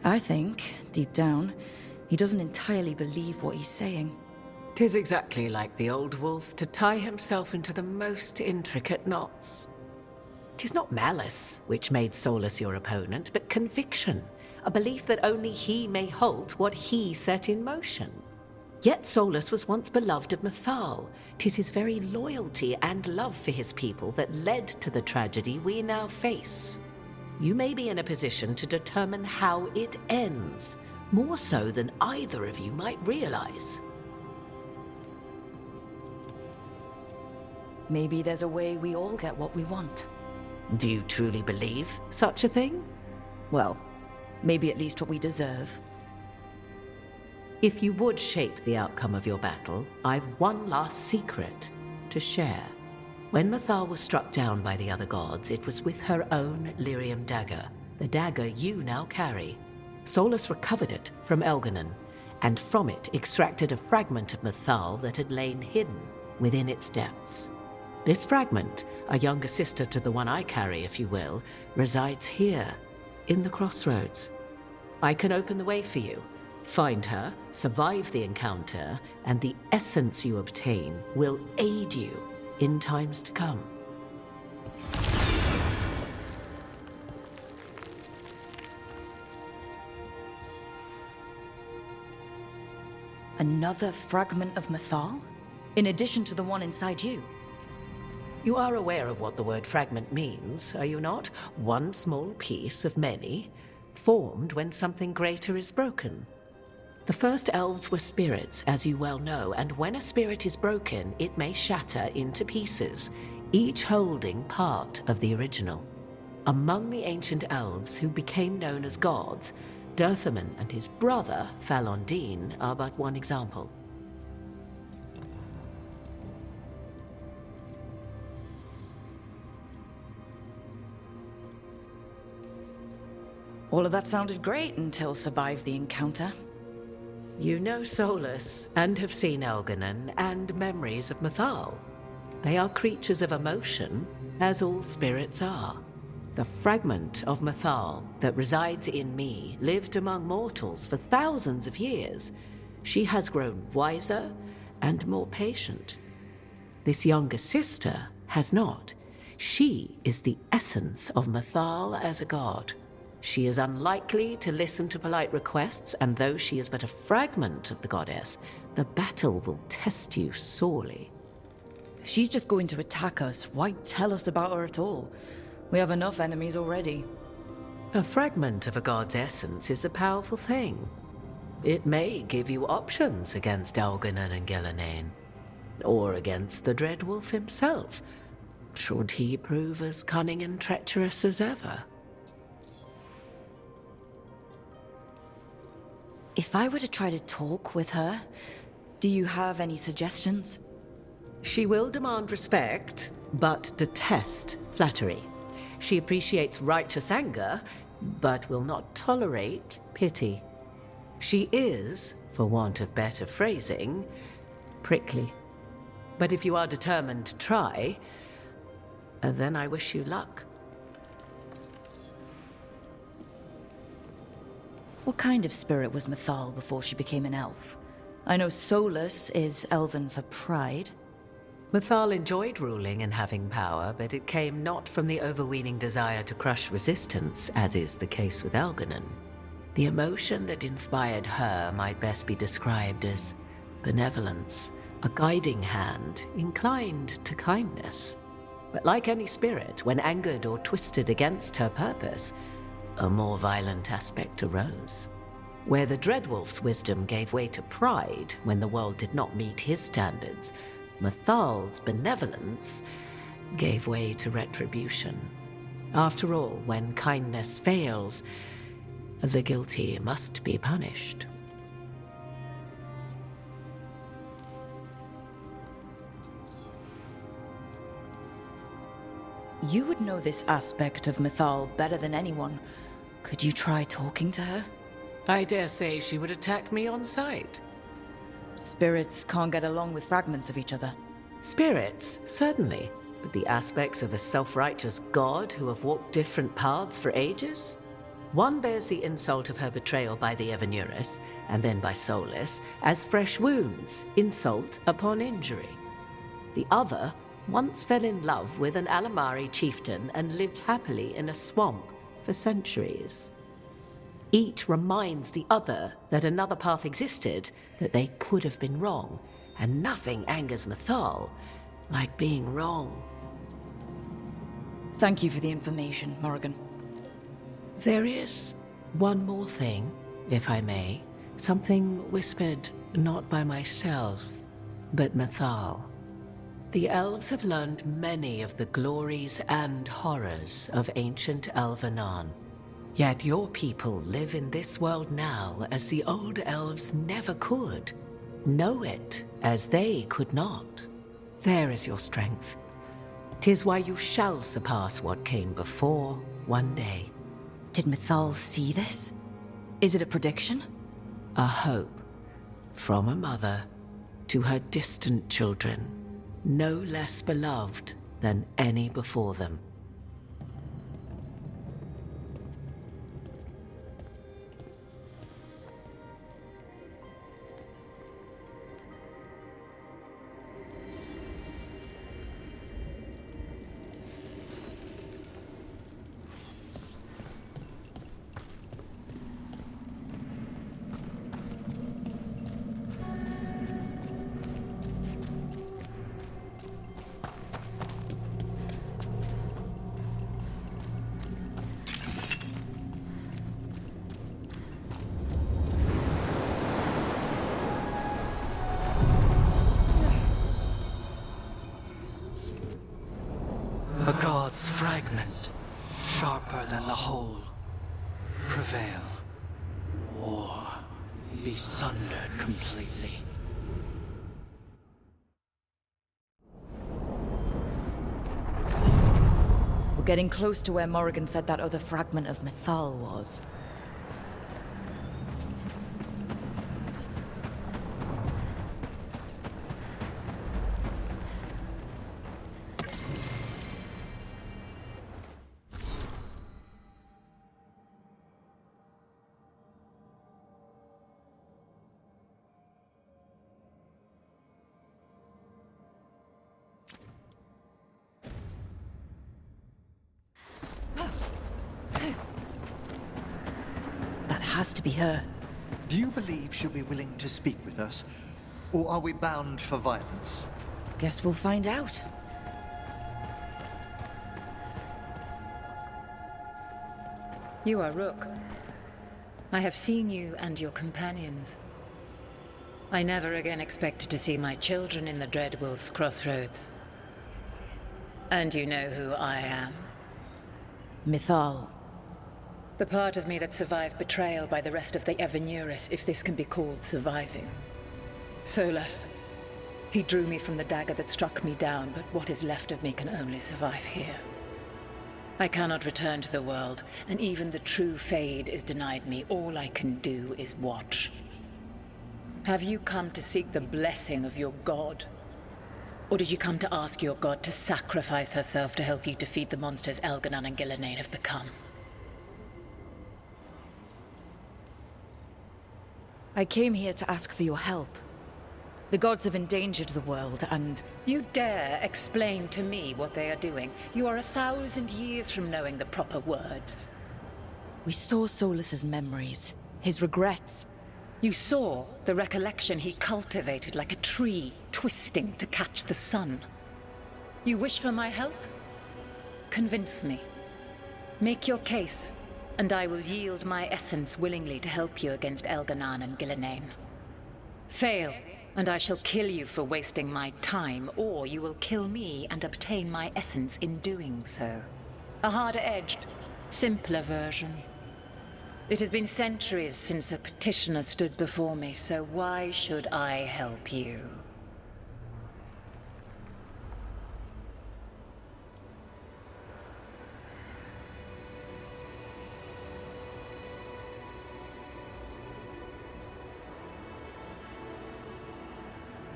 S8: I think, deep down, he doesn't entirely believe what he's saying.
S7: 'Tis exactly like the old wolf to tie himself into the most intricate knots. 'Tis not malice which made Solus your opponent, but conviction, a belief that only he may halt what he set in motion. Yet Solus was once beloved of Mithal. 'Tis his very loyalty and love for his people that led to the tragedy we now face. You may be in a position to determine how it ends, more so than either of you might realize.
S8: Maybe there's a way we all get what we want.
S7: Do you truly believe such a thing?
S8: Well, maybe at least what we deserve.
S7: If you would shape the outcome of your battle, I've one last secret to share. When Mithal was struck down by the other gods, it was with her own lyrium dagger, the dagger you now carry. Solus recovered it from Elganon, and from it extracted a fragment of Mithal that had lain hidden within its depths. This fragment, a younger sister to the one I carry, if you will, resides here, in the crossroads. I can open the way for you. Find her, survive the encounter, and the essence you obtain will aid you in times to come.
S8: Another fragment of Mithal? In addition to the one inside you?
S7: You are aware of what the word fragment means, are you not? One small piece of many, formed when something greater is broken. The first elves were spirits, as you well know, and when a spirit is broken, it may shatter into pieces, each holding part of the original. Among the ancient elves who became known as gods, Dirthaman and his brother, Falondine, are but one example.
S8: All of that sounded great until survive the encounter.
S7: You know Solus, and have seen Elganon, and memories of Mithal. They are creatures of emotion, as all spirits are. The fragment of Mithal that resides in me lived among mortals for thousands of years. She has grown wiser and more patient. This younger sister has not. She is the essence of Mithal as a god. She is unlikely to listen to polite requests, and though she is but a fragment of the goddess, the battle will test you sorely.
S8: If she's just going to attack us, why tell us about her at all? We have enough enemies already.
S7: A fragment of a god's essence is a powerful thing. It may give you options against Elganon and Gillenane, or against the Dreadwolf himself, should he prove as cunning and treacherous as ever.
S8: If I were to try to talk with her, do you have any suggestions?
S7: She will demand respect, but detest flattery. She appreciates righteous anger, but will not tolerate pity. She is, for want of better phrasing, prickly. But if you are determined to try, then I wish you luck.
S8: What kind of spirit was Mithal before she became an elf? I know Solus is elven for pride.
S7: Mithal enjoyed ruling and having power, but it came not from the overweening desire to crush resistance, as is the case with Elganon. The emotion that inspired her might best be described as benevolence, a guiding hand inclined to kindness. But like any spirit, when angered or twisted against her purpose, a more violent aspect arose. Where the Dreadwolf's wisdom gave way to pride when the world did not meet his standards, Mithal's benevolence gave way to retribution. After all, when kindness fails, the guilty must be punished.
S8: You would know this aspect of Mithal better than anyone. Could you try talking to her?
S7: I dare say she would attack me on sight.
S8: Spirits can't get along with fragments of each other.
S7: Spirits, certainly. But the aspects of a self-righteous god who have walked different paths for ages? One bears the insult of her betrayal by the Evanuris, and then by Solus, as fresh wounds, insult upon injury. The other once fell in love with an Alamari chieftain and lived happily in a swamp for centuries. Each reminds the other that another path existed, that they could have been wrong, and nothing angers Mithal like being wrong.
S8: Thank you for the information, Morrigan.
S7: There is one more thing, if I may. Something whispered not by myself, but Mithal. The elves have learned many of the glories and horrors of ancient Elvenon. Yet your people live in this world now as the old elves never could. Know it as they could not. There is your strength. 'Tis why you shall surpass what came before one day.
S8: Did Mithal see this? Is it a prediction?
S7: A hope from a mother to her distant children, no less beloved than any before them.
S2: A god's fragment, sharper than the whole. Prevail. War. Be sundered completely.
S8: We're getting close to where Morrigan said that other fragment of Mithal was. Has to be her.
S13: Do you believe she'll be willing to speak with us? Or are we bound for violence?
S8: Guess we'll find out.
S6: You are Rook. I have seen you and your companions. I never again expected to see my children in the Dreadwolf's crossroads. And you know who I am?
S8: Mithal.
S6: The part of me that survived betrayal by the rest of the Evanuris, if this can be called surviving. Solus. He drew me from the dagger that struck me down, but what is left of me can only survive here. I cannot return to the world, and even the true Fade is denied me. All I can do is watch. Have you come to seek the blessing of your god? Or did you come to ask your god to sacrifice herself to help you defeat the monsters Elganon and Gillenane have become?
S8: I came here to ask for your help. The gods have endangered the world, and...
S6: You dare explain to me what they are doing? You are 1,000 years from knowing the proper words.
S8: We saw Solus's memories. his regrets.
S6: You saw the recollection he cultivated like a tree, twisting to catch the sun. You wish for my help? Convince me. Make your case, and I will yield my essence willingly to help you against Elganon and Gillenane. Fail, and I shall kill you for wasting my time, or you will kill me and obtain my essence in doing so. A harder-edged, simpler version. It has been centuries since a petitioner stood before me, so why should I help you?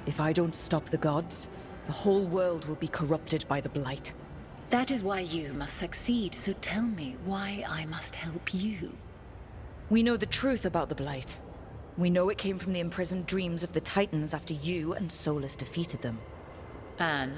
S8: If I don't stop the gods, the whole world will be corrupted by the Blight.
S6: That is why you must succeed, so tell me why I must help you.
S8: We know the truth about the Blight. We know it came from the imprisoned dreams of the Titans after you and Solus defeated them.
S6: And?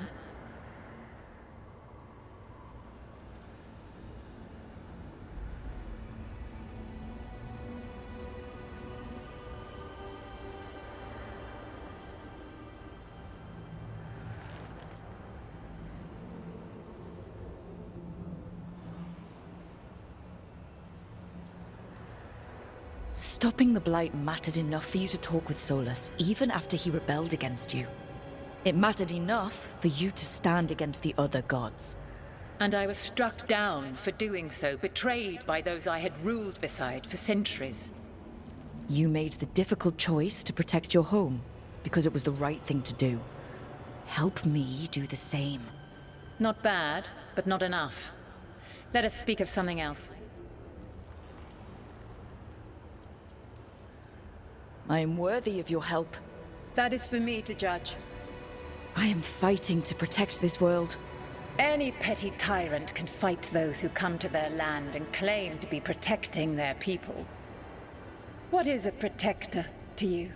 S8: Stopping the Blight mattered enough for you to talk with Solus, even after he rebelled against you. It mattered enough for you to stand against the other gods.
S6: And I was struck down for doing so, betrayed by those I had ruled beside for centuries.
S8: You made the difficult choice to protect your home, because it was the right thing to do. Help me do the same.
S6: Not bad, but not enough. Let us speak of something else.
S8: I am worthy of your help.
S6: That is for me to judge.
S8: I am fighting to protect this world.
S6: Any petty tyrant can fight those who come to their land and claim to be protecting their people. What is a protector to you?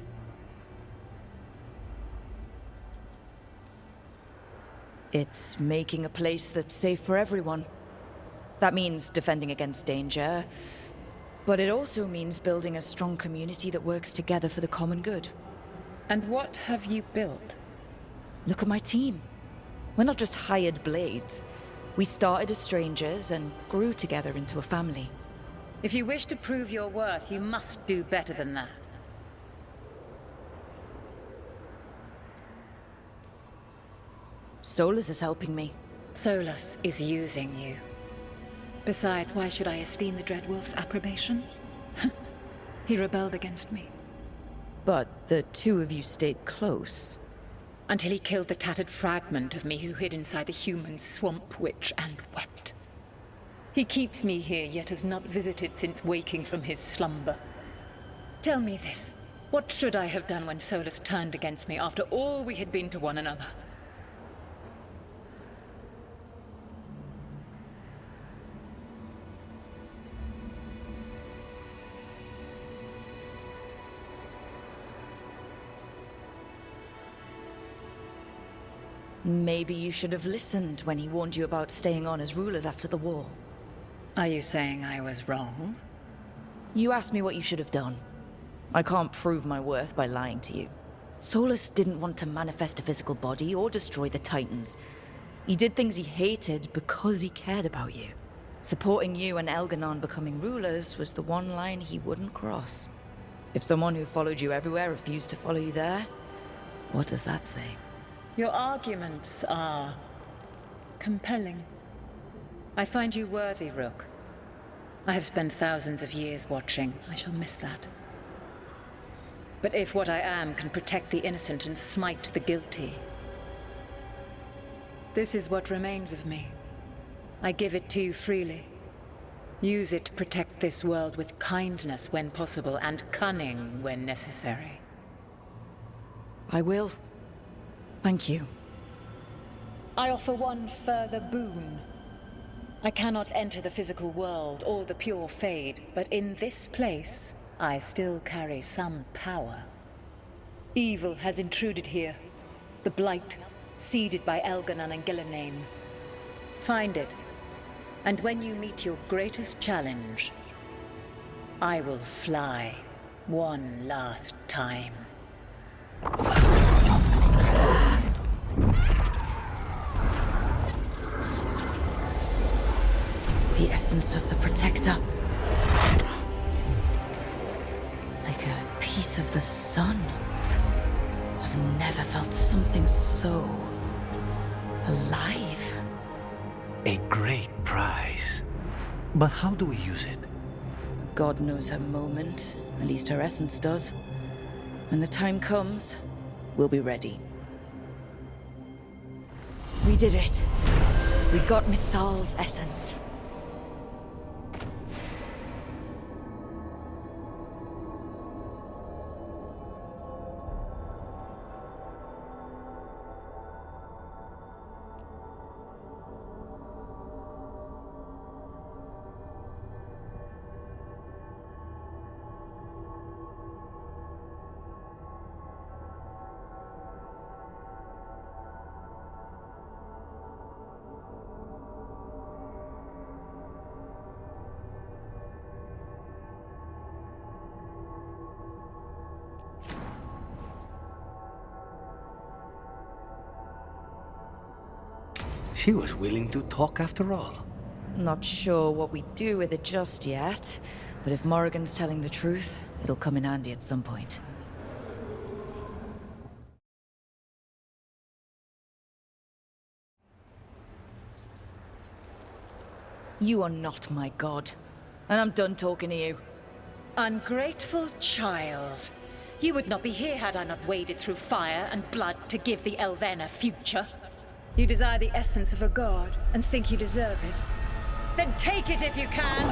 S8: It's making a place that's safe for everyone. That means defending against danger, but it also means building a strong community that works together for the common good.
S6: And what have you built?
S8: Look at my team. We're not just hired blades. We started as strangers and grew together into a family.
S6: If you wish to prove your worth, you must do better than that.
S8: Solus is helping me.
S6: Solus is using you. Besides, why should I esteem the Dreadwolf's approbation? He rebelled against me.
S8: But the two of you stayed close.
S6: Until he killed the tattered fragment of me who hid inside the human swamp witch and wept. He keeps me here, yet has not visited since waking from his slumber. Tell me this. What should I have done when Solus turned against me after all we had been to one another?
S8: Maybe you should have listened when he warned you about staying on as rulers after the war.
S6: Are you saying I was wrong?
S8: You asked me what you should have done. I can't prove my worth by lying to you. Solus didn't want to manifest a physical body or destroy the Titans. He did things he hated because he cared about you. Supporting you and Elganon becoming rulers was the one line he wouldn't cross. If someone who followed you everywhere refused to follow you there, what does that say?
S6: Your arguments are compelling. I find you worthy, Rook. I have spent thousands of years watching. I shall miss that. But if what I am can protect the innocent and smite the guilty, this is what remains of me. I give it to you freely. Use it to protect this world with kindness when possible and cunning when necessary.
S8: I will. Thank you.
S6: I offer one further boon. I cannot enter the physical world or the pure Fade, but in this place, I still carry some power. Evil has intruded here. The Blight, seeded by Elganon and Gillenane. Find it, and when you meet your greatest challenge, I will fly
S1: One last time.
S8: The essence of the Protector. Like a piece of the sun. I've never felt something so alive.
S2: A great prize. But how do we use it?
S8: God knows her moment. At least her essence does. When the time comes, we'll be ready. We did it. We got Mithal's essence.
S2: She was willing to talk after all.
S8: Not sure what we do with it just yet, but if Morrigan's telling the truth, it'll come in handy at some point. You are not my god, and I'm done talking to you.
S6: Ungrateful child. You would not be here had I not waded through fire and blood to give the Elven a future. You desire the essence of a god and think you deserve it. Then take it if you can!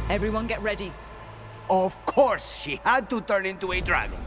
S8: Everyone get ready.
S18: Of course, she had to turn into a dragon.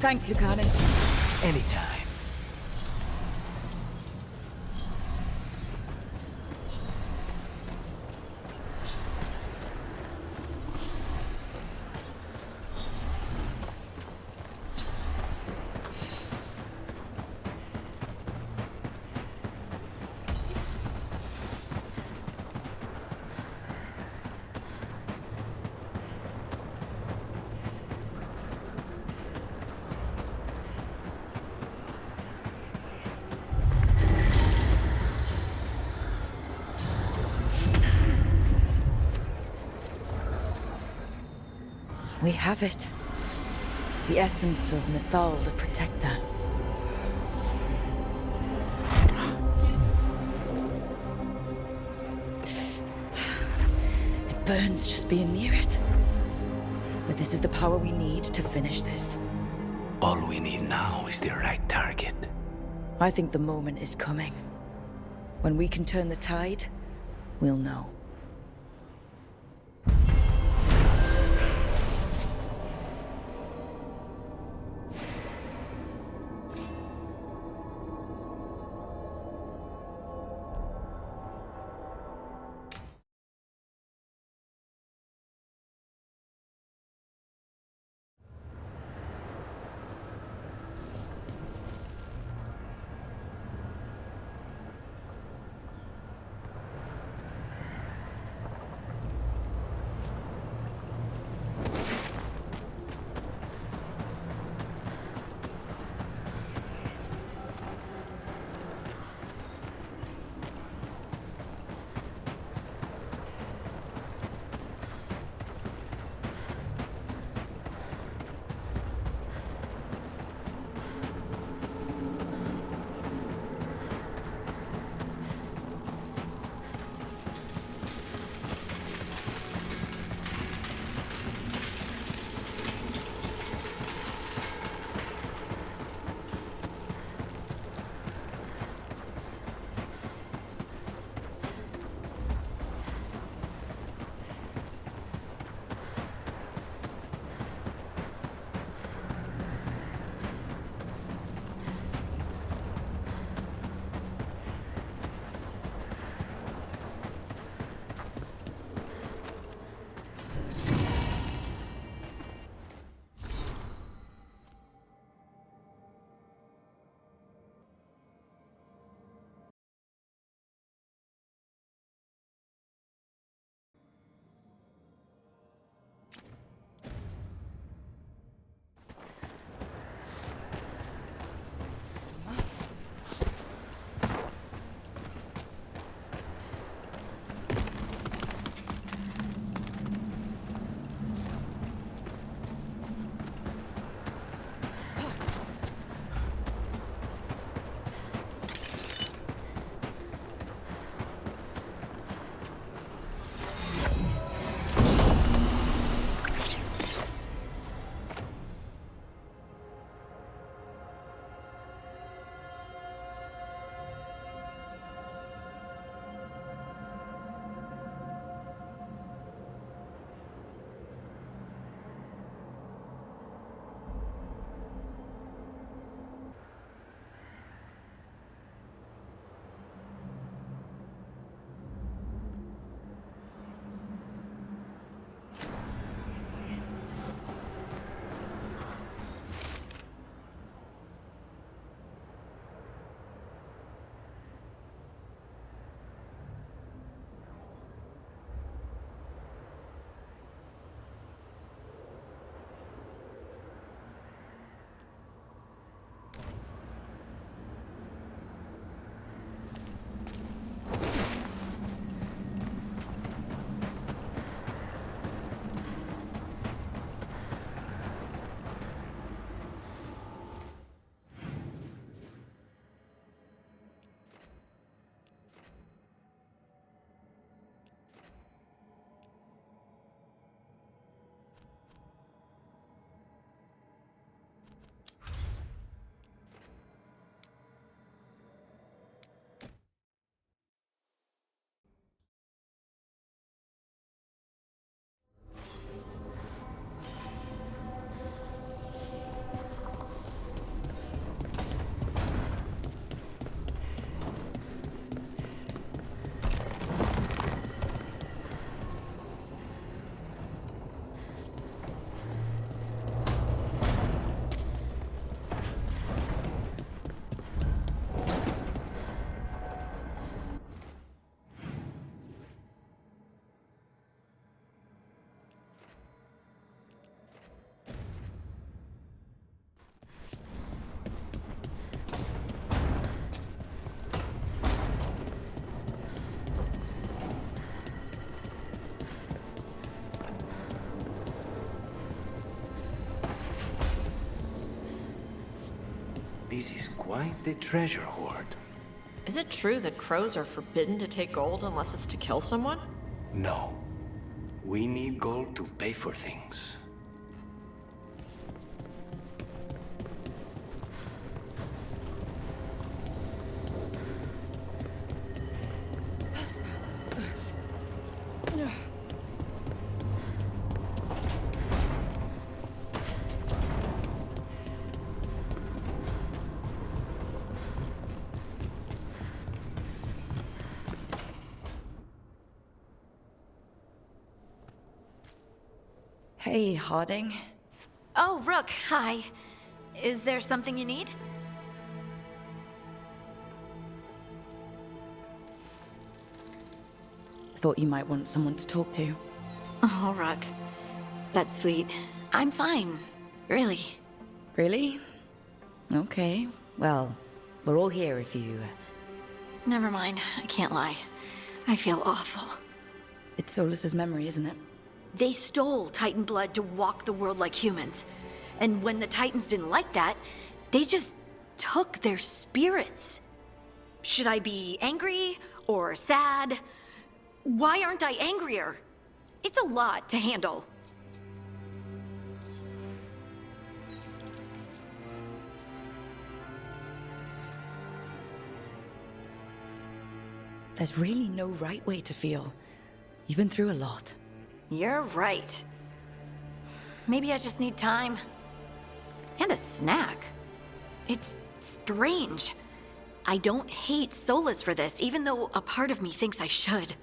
S8: Thanks, Lucanus.
S2: Anytime.
S8: We have it. The essence of Mithal, the Protector. It burns just being near it. But this is the power we need to finish this.
S2: All we need now is the right target.
S8: I think the moment is coming. When we can turn the tide, we'll know.
S18: This is quite the treasure hoard.
S15: Is it true that crows are forbidden to take gold unless it's to kill someone?
S18: No. We need gold to pay for things.
S8: Hey, Harding.
S5: Oh, Rook, hi. Is there something you need?
S8: Thought you might want someone to talk to.
S5: Oh, Rook. That's sweet. I'm fine. Really.
S8: Really? Okay. Well, we're all here if you...
S5: Never mind. I can't lie. I feel awful.
S8: It's Solus's memory, isn't it?
S5: They stole Titan blood to walk the world like humans. And when the Titans didn't like that, they just took their spirits. Should I be angry or sad? Why aren't I angrier? It's a lot to handle.
S8: There's really no right way to feel. You've been through a lot.
S5: You're right. Maybe I just need time. And a snack. It's strange. I don't hate Solus for this, even though a part of me thinks I should.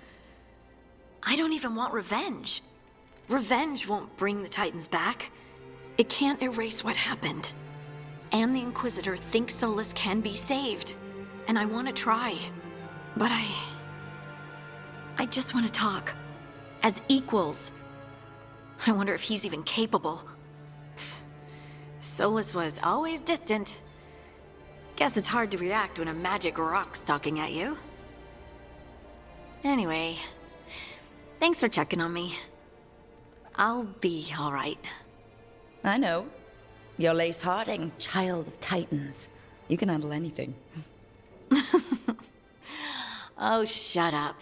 S5: I don't even want revenge. Revenge won't bring the Titans back. It can't erase what happened. And the Inquisitor thinks Solus can be saved. And I want to try. But I just want to talk. As equals. I wonder if he's even capable. Solus was always distant. Guess it's hard to react when a magic rock's talking at you. Anyway, thanks for checking on me. I'll be all right.
S8: I know. You're Lace Harding, child of Titans. You can handle anything.
S5: Oh, shut up.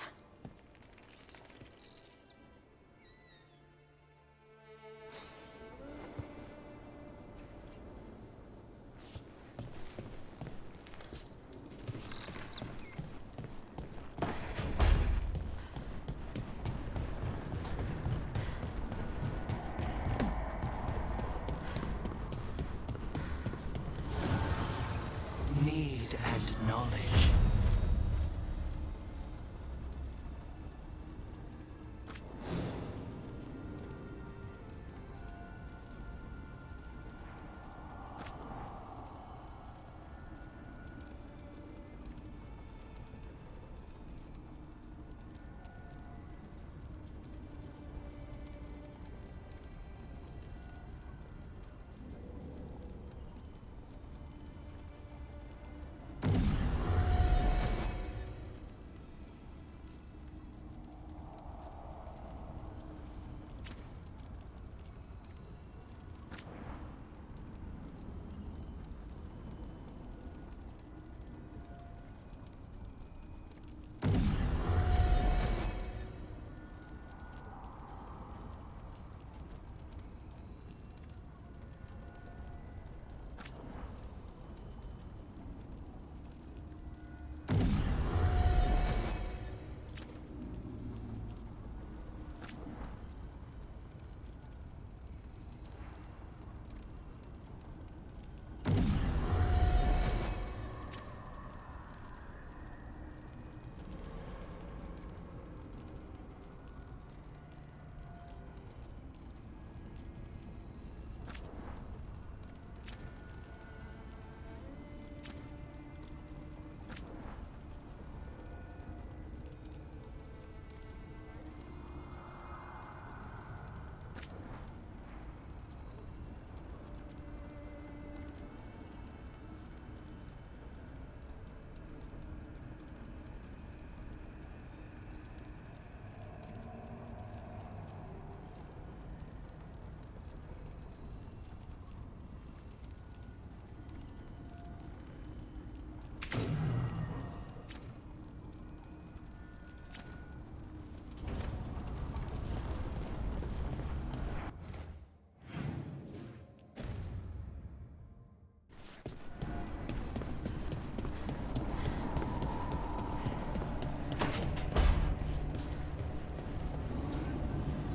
S2: Need and knowledge.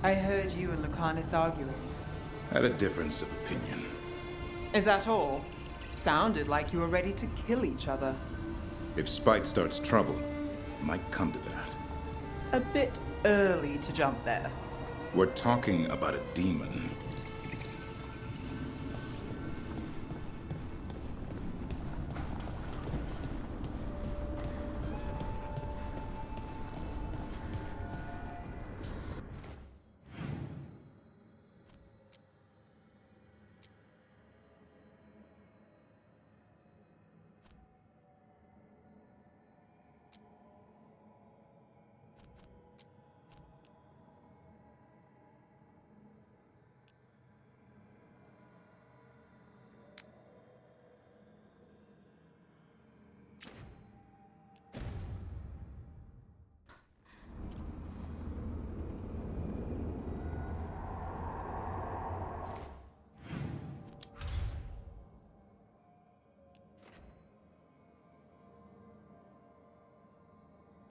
S3: I heard you and Lucanus arguing.
S10: Had a difference of opinion.
S3: Is that all? Sounded like you were ready to kill each other.
S10: If spite starts trouble, it might come to that.
S3: A bit early to jump there.
S10: We're talking about a demon.